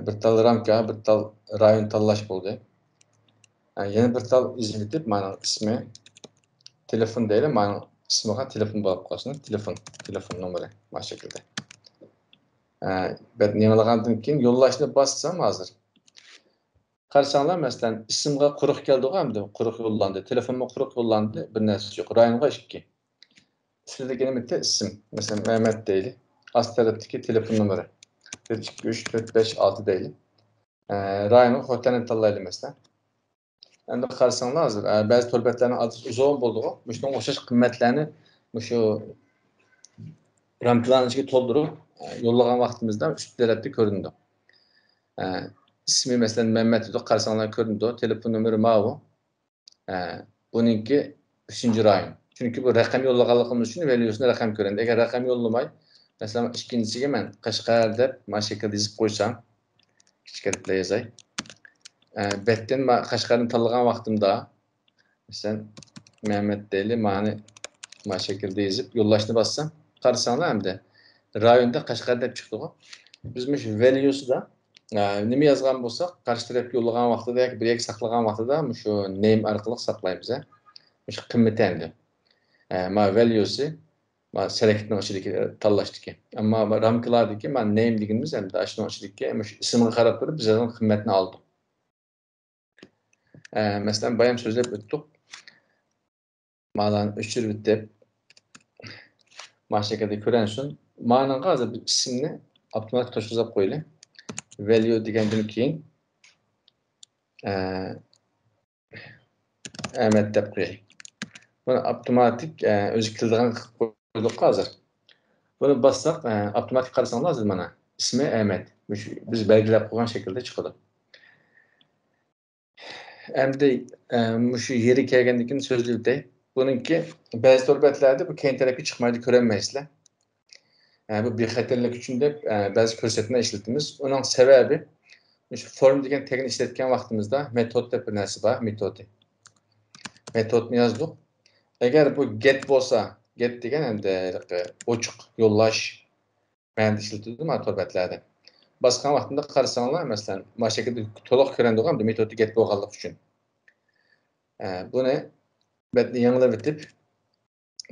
Bir tal ramka, bir tal rayon tanlash bo'ldi. Yana bir tal izletib, mana ismi telefon deylik. Mana ismiga telefon bo'lib qolsin. Telefon nomeri mana şekilde. Ben yanılgandan keyin yollashni bossam hozir. Qarasanglar masalan ismga quruq keldi-ku hamda quruq yo'llandi. Telefonga quruq yo'llandi, bir narsa yo'q. Rayonga 2. Ustidagi bitta ism. Masalan Mehmet deylik. Ast tarafdagi telefon nomeri. 1 2 3 4 5 6 deylik. Rayonga xotanini tanlaylik masalan. Endi qarasanglar hozir ba'zi to'lbatlarning adresi uzoq bo'ldi-ku. Shunga o'xshash qimmatlarni shu ramkalarning ichiga to'ldirib yollagan vaqtimizda üst tarafda ko'rindi. İsmi mesela Mehmet dedik, qarasanglar ko'rindi. Telefon nomeri ma'lum. Buningki 3-chi rayon. Chunki bu raqam yo'llaganligimiz uchun valuesini raqam ko'radi. Agar raqam yo'llamay, masalan ikkinchisiga men Qashqar deb mana shu yerga yozib qo'ysam, kichikroq yozay. Betdan Qashqarni tanlagan vaqtimda masalan Mehmet deylik, mana shu yerga yozib yollashni bossam, qarasanglar hamda rayonda Qashqar deb chiqdi-ku. Biz shu valuesida nima yozgan bo'lsak, qarshi tarafga yo'llagan vaqtida yoki bir yerga saqlagan vaqtida shu name orqali saqlaymiz. Shu qimmati endi. Ma valuesi ma selektning ichidagi tanlashdiki. Ammo ramkalardagi ma name deganimiz endi ashuni ichidagi ismga qarab turib biz o'zning qimmatini oldik. Masalan bayam so'zlab o'tdik. Ma'lan o'chirib deb mana shu yerda ko'ransin. Ma'noga hozir ismni avtomatik to'shqizib qo'yaylik. Value degandan keyin Ahmet deb qo'yaylik. Buni avtomatik o'zi kildigan qo'ydik hozir. Buni bossak, avtomatik qarasanglar hozir mana ismi Ahmet. Biz belgilab qo'ygan shaklda chiqadi. Endi shu yeri kelgandan keyin so'zlaydi. Buningki ba'zi to'lbatlarda bu keyin tarafga chiqmaydi, ko'rolmaysizlar. Bu bexatarlik uchun deb ba'zi ko'rsatma ishlatamiz. Uning sababi shu form degan tagni ishlatgan vaqtimizda metod deb bir narsa bor, metodi. metodunu yazdık. Eğer bu get bolsa, get degen endi oçuq yollaş məndə işletildi motor betlerde. Baskan vaxtında qarsanlar, məsələn, maşəkildə tolaq görəndə metodu get bolğanlıq üçün. Bunu betni yanılab bitip,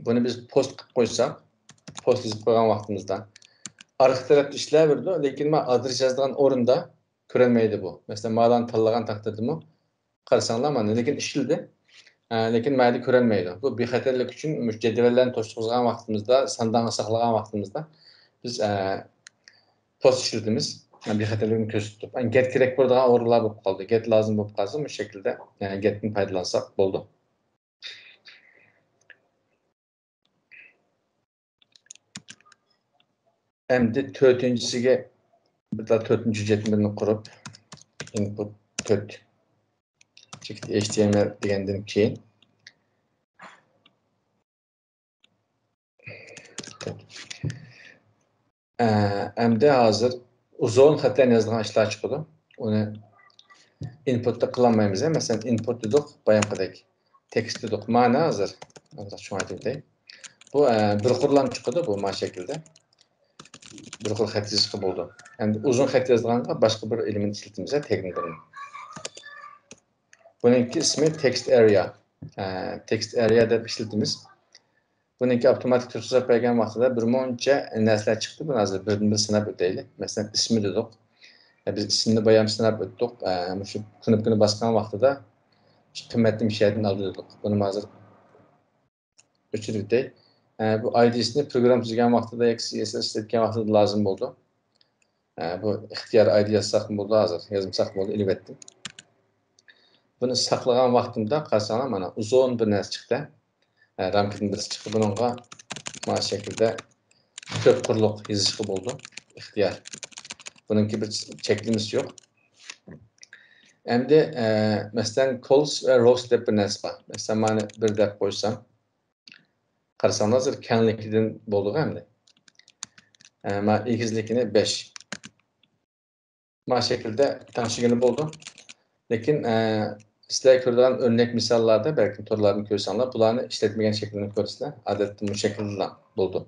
bunu biz post qılıb qoysaq, post yazıp qoyğan vaxtımızda arka tarafda işləvirdi, lekin mən adres yazdığan orunda görənməydi bu. Məsələn, malan tanlagan takdirdə qarsanlar məndə lekin işledi. Lekin məndə görənməydi. Bu bir xəterlik üçün cədvəllərini toşduğuzgan vaxtımızda, sandanı saxlagan vaxtımızda biz post işletimiz. Yani bir xəterliğini köz tutub. Get kerek bolğan orlar bolup qaldı. Get lazım bolup qalsa bu şekilde getni paydalansak boldu. Endi törtüncüsüge bir daha törtüncü cetvelini kurup input 4 çekti HTML degenden keyin endi hazır uzun xətlərini yazılğan işlər çıxdı. Onu inputda qılanmayımız. Mesela input dedik, bayanqıdək text dedik. Mana hazır. Şu aytayım. Bu bir kurulan çıktı bu ma şekilde. Bir xil xət yazışı boldu. Yani uzun xət yazılğanda başqa bir element işletimizə təqdim. Bununki ismi text area. Text area deb işletimiz. Bununki avtomatik türkçə bəygən vaxtında bir monca nəslər çıxdı. Bunu hazır bir sınab ötəyli. Mesela ismi dedik. Biz isimli bayam sınab ötdük. Şu knopkunu basqan vaxtında qiymetli bir şeyden alıyorduk. Bunu hazır ötürüb deyil. Bu ID'sini program tüzgən vaxtında CSS işletken vaxtında lazım oldu. Bu ixtiyar ID yazsaq mı oldu hazır. Yazımsaq mı oldu, ilib etdim. Bunu saxlayan vaxtımda qarsanlar mana uzun bir nəs çıxdı. Ramkinin birisi çıxdı. Bununla bu şekilde 4 qurluq yazışı oldu. İxtiyar. Bununki bir çeklimiz yok. Hem de mesela calls ve rows deb bir nəs var. Mesela mən bir dəb qoysam qarsanlar hazır kənlikdən bolduq hem de. Mən egizlikini 5. Bu şekilde tanışıqını buldum. Lakin sizler görülen örnek misallarda belki torlarını görürsenler, bunları işletmeyen şeklini görürsenler, adetli bu şekilde buldu.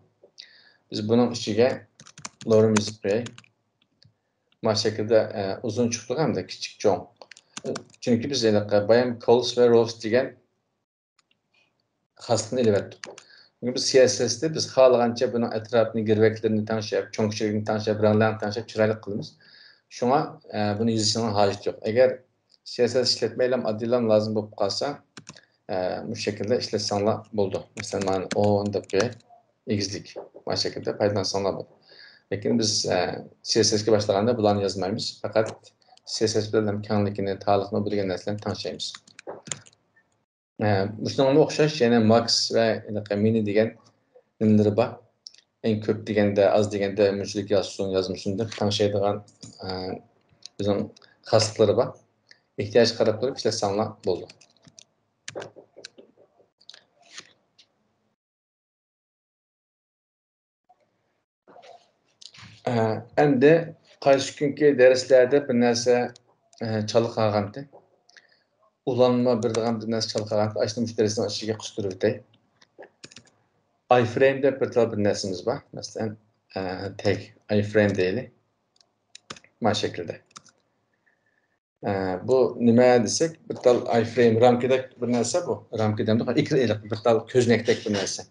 Biz bunun içine lorem yazıp bu şekilde uzun çıktık hem de küçük çoğun. Çünkü biz bayan calls ve rows diyen xaslığını ilvettik. Çünkü biz CSS'de biz xalığanca bunun etrafını, girveklerini tanışıp, çoğunçilikini tanışıp, ranglarını tanışıp, çıraylık kılımız. Şuna bunu yazısının hacet yok. Eğer CSS işletmeyle adilan lazım bulup kalsa bu şekilde işletsanlar buldu. Mesela ben 10 dakika egizlik bu şekilde paydalansanlar buldu. Lakin biz CSS'e başlaganda bularını yazmayız. Fakat CSS bilen kanlikini, talıqını bilgen nəslərini tanışayımız. Bununla oxşaş yine max ve mini degen dinleri var. En köp degende, az degende münçilik yazmışsındır. Tanışaydığan bizim xaslıqları var. İhtiyaç qarab durub işletsanlar boldu. Endi qaysi günkü derslerde bir narsa çalıq qalğandı. Ulanma bir dağım bir narsa çalıq qalğandı. Açdım müşterisini aşıya qusturub ötey. iframe'de bir narsamiz var. Mesela tag iframe deyili. Bu şekilde. Bu nima desek, bir tal iframe ramkada bir narsa bu. Ramkadan da ikki eliq bir tal ko'znakdek bir narsa.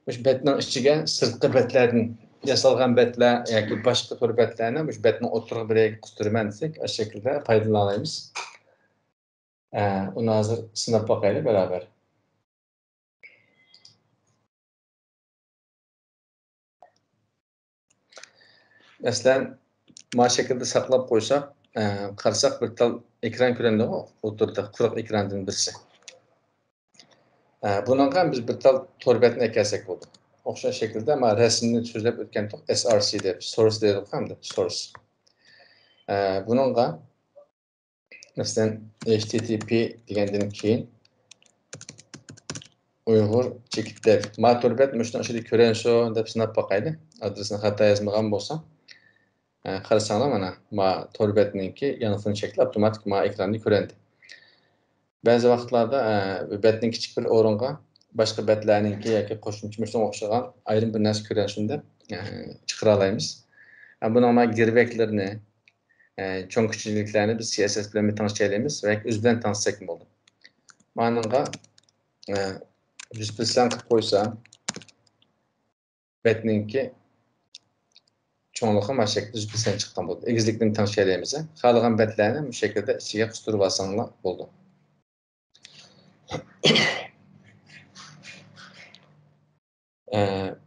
Mush betning ichiga sirtqi betlardan yasalgan betlar yoki boshqa tur betlarni mush betning o'tirg'i biriga qistirman desak, o şekilde foydalanamiz. Uni hozir sinab boqaylik beraber. Masalan, bu şekilde saqlab qo'ysak, qarasak bir tal ekran ko'rindi o'tirdi, quruq ekrandan birisi. Bununla biz bir tal torbetni ekelsak bo'ldi. O'xshash şekilde ama rasmni so'zlab o'tgan SRC deb, source deydik hamda source. Bununla mesela HTTP degandan keyin Uyg'ur chekitlar ma torbet mushtan ichida ko'rinso deb sinab boqaylik. Adresini xato yozmagan bo'lsam, qarasanglar mana ma torbetninki yanıfını cheklab avtomatik ma ekranda ko'rindi. Bəzi vaxtlarda betning kiçik bir orunğa başqa betlərninki yoki qo'shimcha o'xshagan ayrim bir narsa ko'rinishida chiqara olamiz. Bunun girbeklerini, cho'ng kichikliklarni biz CSS bilan tanishtiramiz va o'z bilan tanishsak bo'ldi. Ma'noga 100% qilib qo'ysam, betninki cho'ngligi mana shu shaklda 100% chiqqan bo'ldi. Egizlikni tanishtiramiz. Xohlagan betlarni bu shaklda ichiga qistirib olsanglar bo'ldi.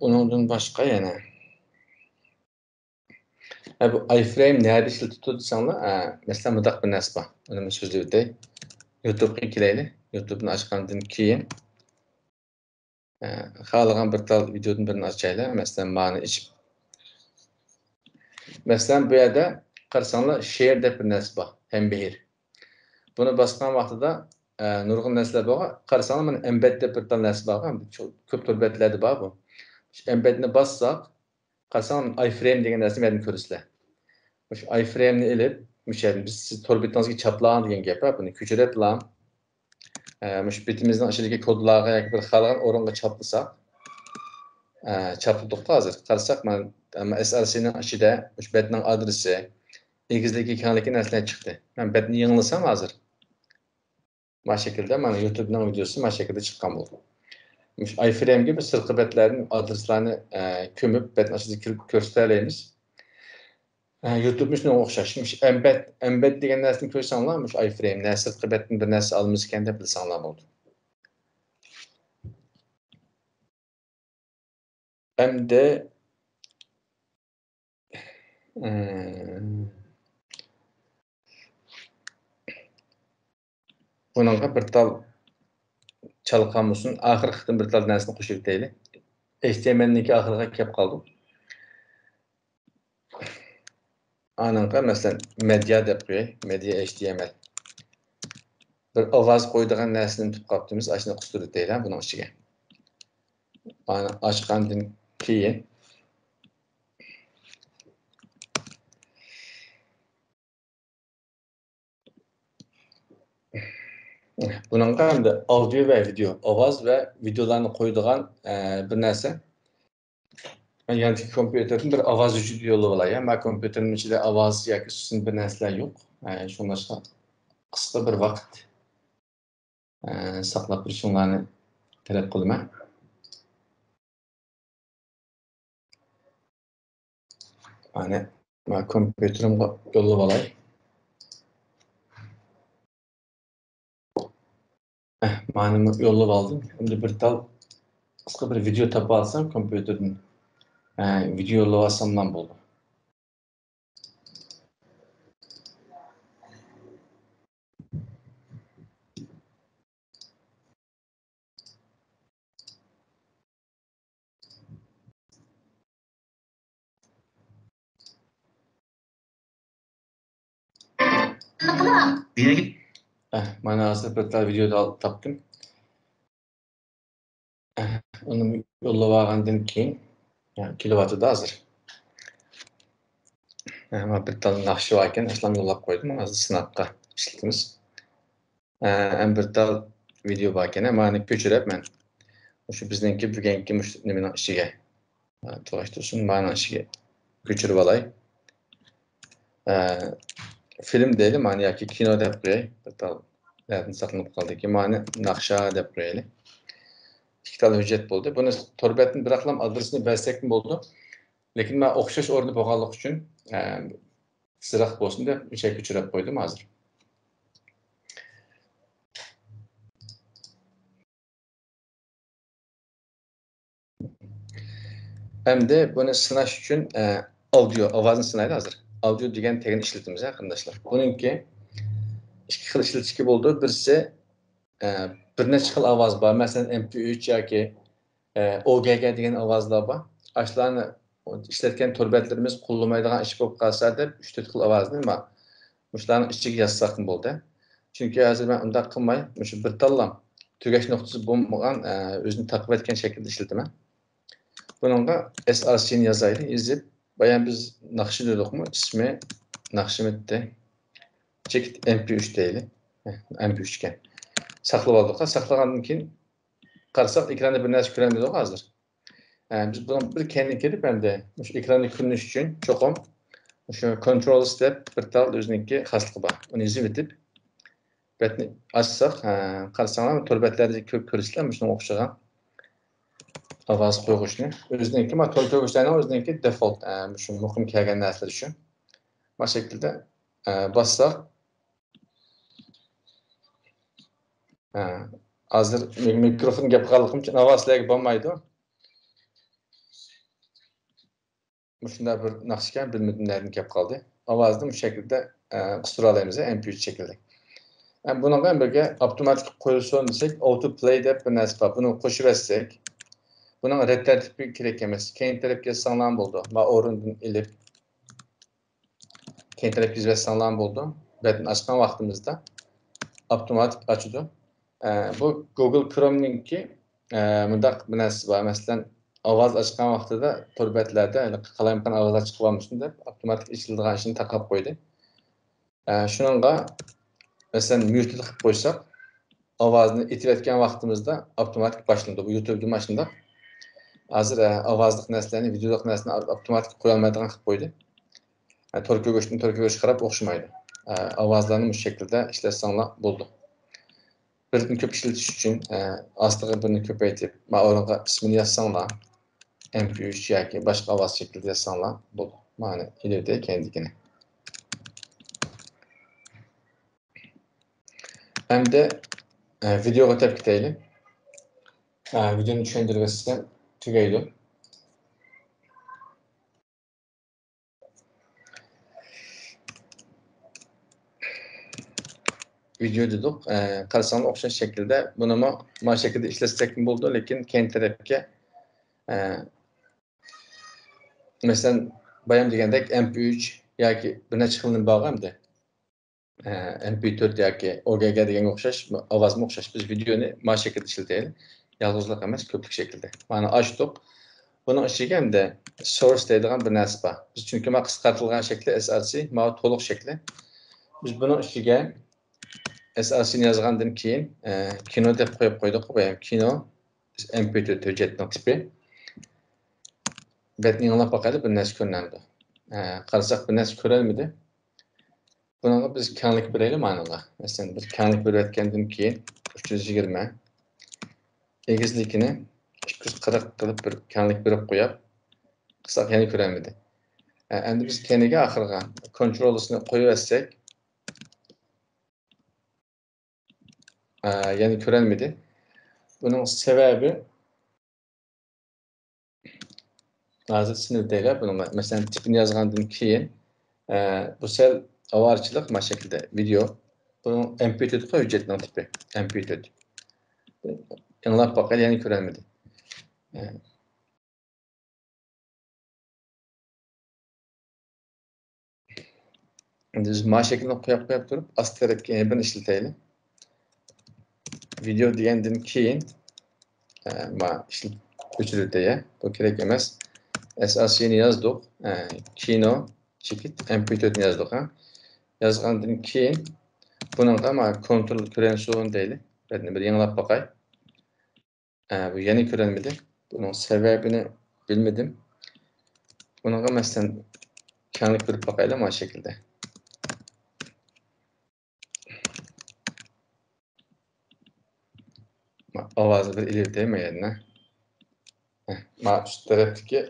Ondan başqa yana bu iframe nerede işletildi desanlar, mesela mudaq bir narsa bor. Uni so'zlab o'tay. YouTube'ga kelaylik. YouTube'ni ochgandan keyin xohlagan bir tal videodan birini ochaylik. Masalan, mana ichib. Masalan, bu yerda qarasanglar share deb bir narsa bor. Embed. Buni bosgan vaqtida nurg'un narsalar bor. Qarasanglar mana embed deb bir tal narsa bor. Ko'p turbatlarda bor bu. Embedni bossaq, qarasanglar iframe degan narsani yerdan ko'rasizlar. Şu iframe'ni elib, biz siz torbitinizga çaplan degan gap bor. Buni ko'chiriblam. Şu bitimizning ichidagi kodlarga yoki bir xalqan o'ringa chaplasak, chapladik hozir. Qarasak, mana SRC'ning ichida şu betning adresi, egizligi ekanligi narsalar chiqdi. Men betni yanglasam hozir. Mana shaklda mana YouTube'ning videosi mana shaklda chiqqan bo'ldi. Şu iframe'ga biz sirtqi betlarning adreslarini ko'mib, betning ichida kirib ko'rsatamiz. YouTube shunga o'xshash. Embed degan narsani ko'rsanglar, shu iframe narsa sirtqi bir narsa olamiz ekan deb bilsanglar bo'ldi. Hamda buningga bir tal chalqan bo'lsin, oxirgi qitim bir tal narsani qo'shib o'taylik. HTMLniki oxiriga kelib qoldim. Ananqa masalan media deb qo'yay, media HTML. Bir ovoz qo'yadigan narsani tutib qolibmiz, ashuni qistirib o'taylik buning ichiga. Ana ochgandan keyin bunun hamda audio ve video, ovoz ve videolarni qo'yadigan bir narsa. Ben yangi kompüterning bir ovoz vujud yo'li bor. Men kompüterning ichida ovoz yoki so'zli bir narsalar yo'q. Shunga qisqa bir vaqt saqlab turishinglarni talab qilaman. Mana men kompüterimga yo'llab olay. Mana yo'llab oldim. Endi bir tal qisqa bir video topib olsam kompüterdan video yo'llab olsamdan bo'ldi. Mana hozir bir tal video topdim. Uni yo'llab olgandan keyin kilovatida hozir. Ama bir tal naqshi bor ekan, ishlam yo'llab qo'ydim. Hozir sinabqa ishlatamiz. Ham bir tal video bor ekan, mana ko'chirib men o'sha bizningki bugungi nimaning ichiga to'g'ri mana ichiga ko'chirib olay. Film deylik, mana yoki kino deb qo'yay. Bir tal yerdan saqlanib qoldi. Mana naqsha deb qo'yaylik. İki tal hujjat bo'ldi. Buni torbetning bir aqlam adresini bersak bo'ldi. Lekin men o'xshash o'rni bo'lganligi uchun tezroq bo'lsin deb o'sha ko'chirib qo'ydim hozir. Hamda buni sinash uchun audio, ovozni sinaylik hozir. Audio degan termin ishlatamiz qarindoshlar. Buningki ikki xil ishlatishga bo'ldi. Birisi bir necha xil ovoz bor. Masalan, MP3 yoki OGG degan ovozlar bor. Ashlarni ishlatgan torbetlarimiz qo'llamaydigan ish bo'lib qolsa deb 3-4 xil ovozni shularni ichiga yozsaq bo'ldi. Chunki hozir men unday qilmay, shu bir tanlam tugash nuqtasi bo'lmagan o'zini taqib etgan shaklda ishlataman. Bununla SRC'ni yazaylik, yazib, bayan biz naqshi dedikmi, ismi naqshimitti. Chekit MP3 deylik. MP3 ekan. saqlab aldık. Saqlagandan keyin qarasak ekranda bir narsa ko'ramiz hozir. Biz buni bir kendi kirib hamda shu ekranda ko'rinish uchun cho'qim shu control step bir tal o'ziniki xasligi bor. Uni yozib etib betni açsaq, qarasanglar to'rbatlarda ko'p ko'rishlar shunga o'xshagan ovoz qo'yg'ishni. O'ziniki ma to'rt ko'rishlarning o'ziniki default shu muhim kelgan narsalar shu. Bu şekilde bassaq hozir mikrofon gap qilganligim uchun ovozlarga bo'lmaydi. Shunda bir naqshgan bilmadim nereden gap qoldi. Ovozni bu şekilde qisira olamiz MP3 şekilde. Bununla birga avtomatik qo'yilsin desek, auto play deb bir narsa bor. Buni qo'shib etsak, buning red tartibi kerak emas. Keyin tarafga sanglan bo'ldi. Va o'rindan ilib keyin tarafga yozsanglan bo'ldi. Betni açgan vaqtimizda avtomatik açıdı. Bu Google Chrome'ninki bundaq bir narsa bor. Masalan, ovoz açgan vaqtida to'rbatlarda qalayimqan ovozlar chiqib olmasin deb avtomatik ishiladigan ishini taqab qo'ydi. Shuningga masalan mute qilib qo'ysak, ovozni etayotgan vaqtimizda avtomatik boshlanadi. Bu YouTube'da mashunda hozir ovozliq narsalarni, videoliq narsalarni avtomatik qo'ya olmaydigan qilib qo'ydi. To'rt ko'rish qarab o'xshamaydi. Ovozlarni bu shaklda ishlatsanlar bo'ldi. Birini ko'p ishlatish uchun ostiga birini ko'paytirib, o'ringa ismini yozsanglar, MP3 yoki boshqa ovoz shaklida yozsanglar bo'ldi. Mana ileride kendikini. Hem de videoga o'tib ketaylik. Videoni tushuntirib o'tsam tugaydi. Video dedik. Qarasanglar o'xshash shaklda buni mana shaklda ishlatsak bo'ldi, lekin keyin tarafga masalan bayam degandek MP3 yoki bir necha xilni bor hamda MP4 yoki OGG deganga o'xshash ovozga o'xshash biz videoni mana shaklda ishlataylik. Yolg'izlik emas, ko'plik shaklda. Mana ochdik. Buning ichiga hamda source deydigan bir narsa bor. Biz chunki mana qisqartirilgan shakli src, mana to'liq shakli. Biz buning ichiga src'ni yozgandan keyin kino deb qo'yib qo'ydik. Bu ham kino MP4 hujjatning tipi. Betni anglab boqaylik, bir narsa ko'rinadi. Qarasak bir narsa ko'rolmadi. Bunga biz kenglik beraylik ma'noga. Masalan, biz kenglik berayotgandan keyin 320 egizlikini 240 qilib bir kenglik berib qo'yib, qilsak yana ko'rolmadi. Endi biz keniga oxirga control'ini qo'yib etsak, yana ko'rolmadi. Buning sababi hozir sinirdalar. Buning masalan tipini yozgandan keyin bu sel avarchilik mana shaklda video. Buning MP4 hujjatning tipi MP4. Anglab boqaylik, yana ko'rolmadi. Endi biz mana shaklni qo'yib turib, ast tarafga yana bir ishlataylik. Video degandan keyin mana ishlat ko'chirildi. Bu kerak emas. src'ni yozdik. Kino chekit MP4'ni yozdik. Yozgandan keyin buningga mana kontrol ko'rinsin deylik. Betni bir yanglab boqay. Bu yana ko'rinmadi. Buning sababini bilmadim. Buningga masalan kenglik berib boqaylik mana shaklda. Ovozni bir ilertaymaydi. Mana shu tarafdagi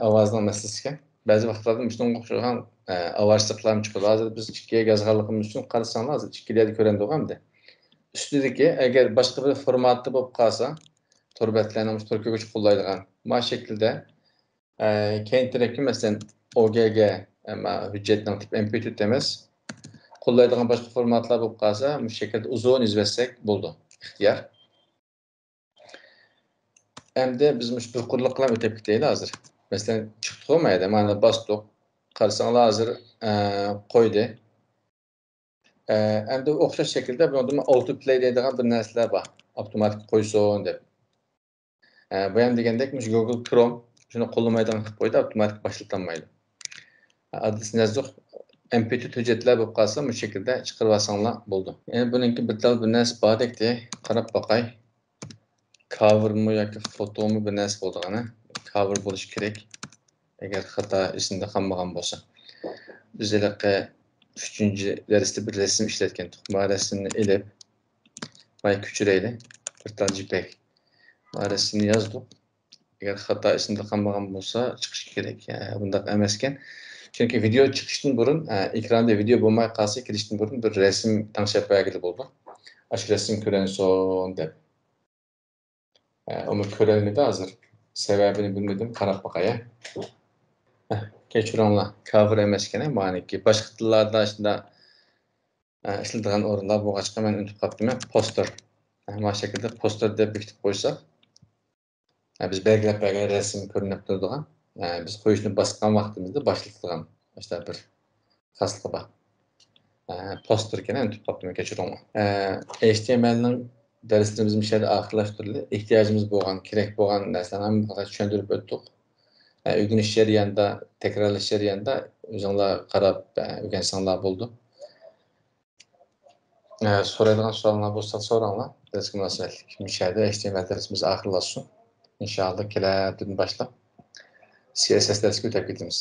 ovozning masalasiga ba'zi vaqtlarda shunga o'xshagan ovozliqlar chiqadi. Hozir biz ikkiga yozganligimiz uchun qarasanglar, hozir ikkilarda ko'rindi hamda. Ustidagi agar boshqa bir formatda bo'lib qolsa, to'rbatlarni to'rtko'ch qo'llaydigan mana shaklda keyin tarafga masalan OGG hujjatning tipi MP4 emas, qo'llaydigan boshqa formatlar bo'lib qolsa, bu shaklda uzun yozsak bo'ldi. İxtiyar. Endi biz bir quruqliklar o'tib ketaylik hozir. Masalan, chiqdi olmaydi. Mana bosdik. Qarasanglar hozir qo'ydi. Endi o'xshash shaklda bunda auto play deydigan bir narsalar bor. Avtomatik qo'ysin deb. Bu ham degandek Google Chrome shuni qo'llamaydigan qilib qo'ydi, avtomatik boshlatolmaydi. Adresini yozdik. MP3 hücretler bu kalsa bu şekilde çıkarırsanlar buldu. Yani bununki bir tal bir nes badek diye karab bakay. Cover mı yoki foto mu bir nes bo'ldig'ini. Cover bo'lishi kerak. Agar xato esimda qolmagan bo'lsa. Biz iliqi 3-chi darsda bir rasm ishlatgandik. Bu rasmni ilib, may ko'chirayli. Bir tal JPEG. Bu rasmni yozdik. Agar xato esimda qolmagan bo'lsa, chiqishi kerak. Bundaq emas ekan. Chunki video chiqishdan burun, ekranda video bo'lmay qolsa, kirishdan burun bir rasm tanishib bergili bo'ldi. Ash rasm ko'ranson deb. Onu ko'rolmadi hozir. Sababini bilmadim, qarab boqay. Kechiringlar. Cover emas ekan, maniki. Boshqa tillarda shunda ishlatilgan o'rinlar bo'lg'achqa men unutib qoldim. Poster. Mana shu shaklda poster deb bekitib qo'ysak, biz belgilab bergan rasm ko'rinib turadigan. Biz qo'yishni bosgan vaqtimizda boshlitilgan. İşte bir xasligi bor. Poster ekan, unutib qoldim, kechiringlar. HTML'ning darslarimiz mishada oxirlashtirildi. Ehtiyojimiz bo'lgan, kerak bo'lgan narsalarni faqat tushuntirib o'tdik. O'rganish jarayonida, takrorlash jarayonida o'zinglar qarab o'rgansanglar bo'ldi. So'raydigan savollar bo'lsa so'ranglar. Darsga munosabatlik. Mishada HTML darsimiz oxirlashsin. İnşallah kelardan boshlab CSS darsiga o'tib ketamiz.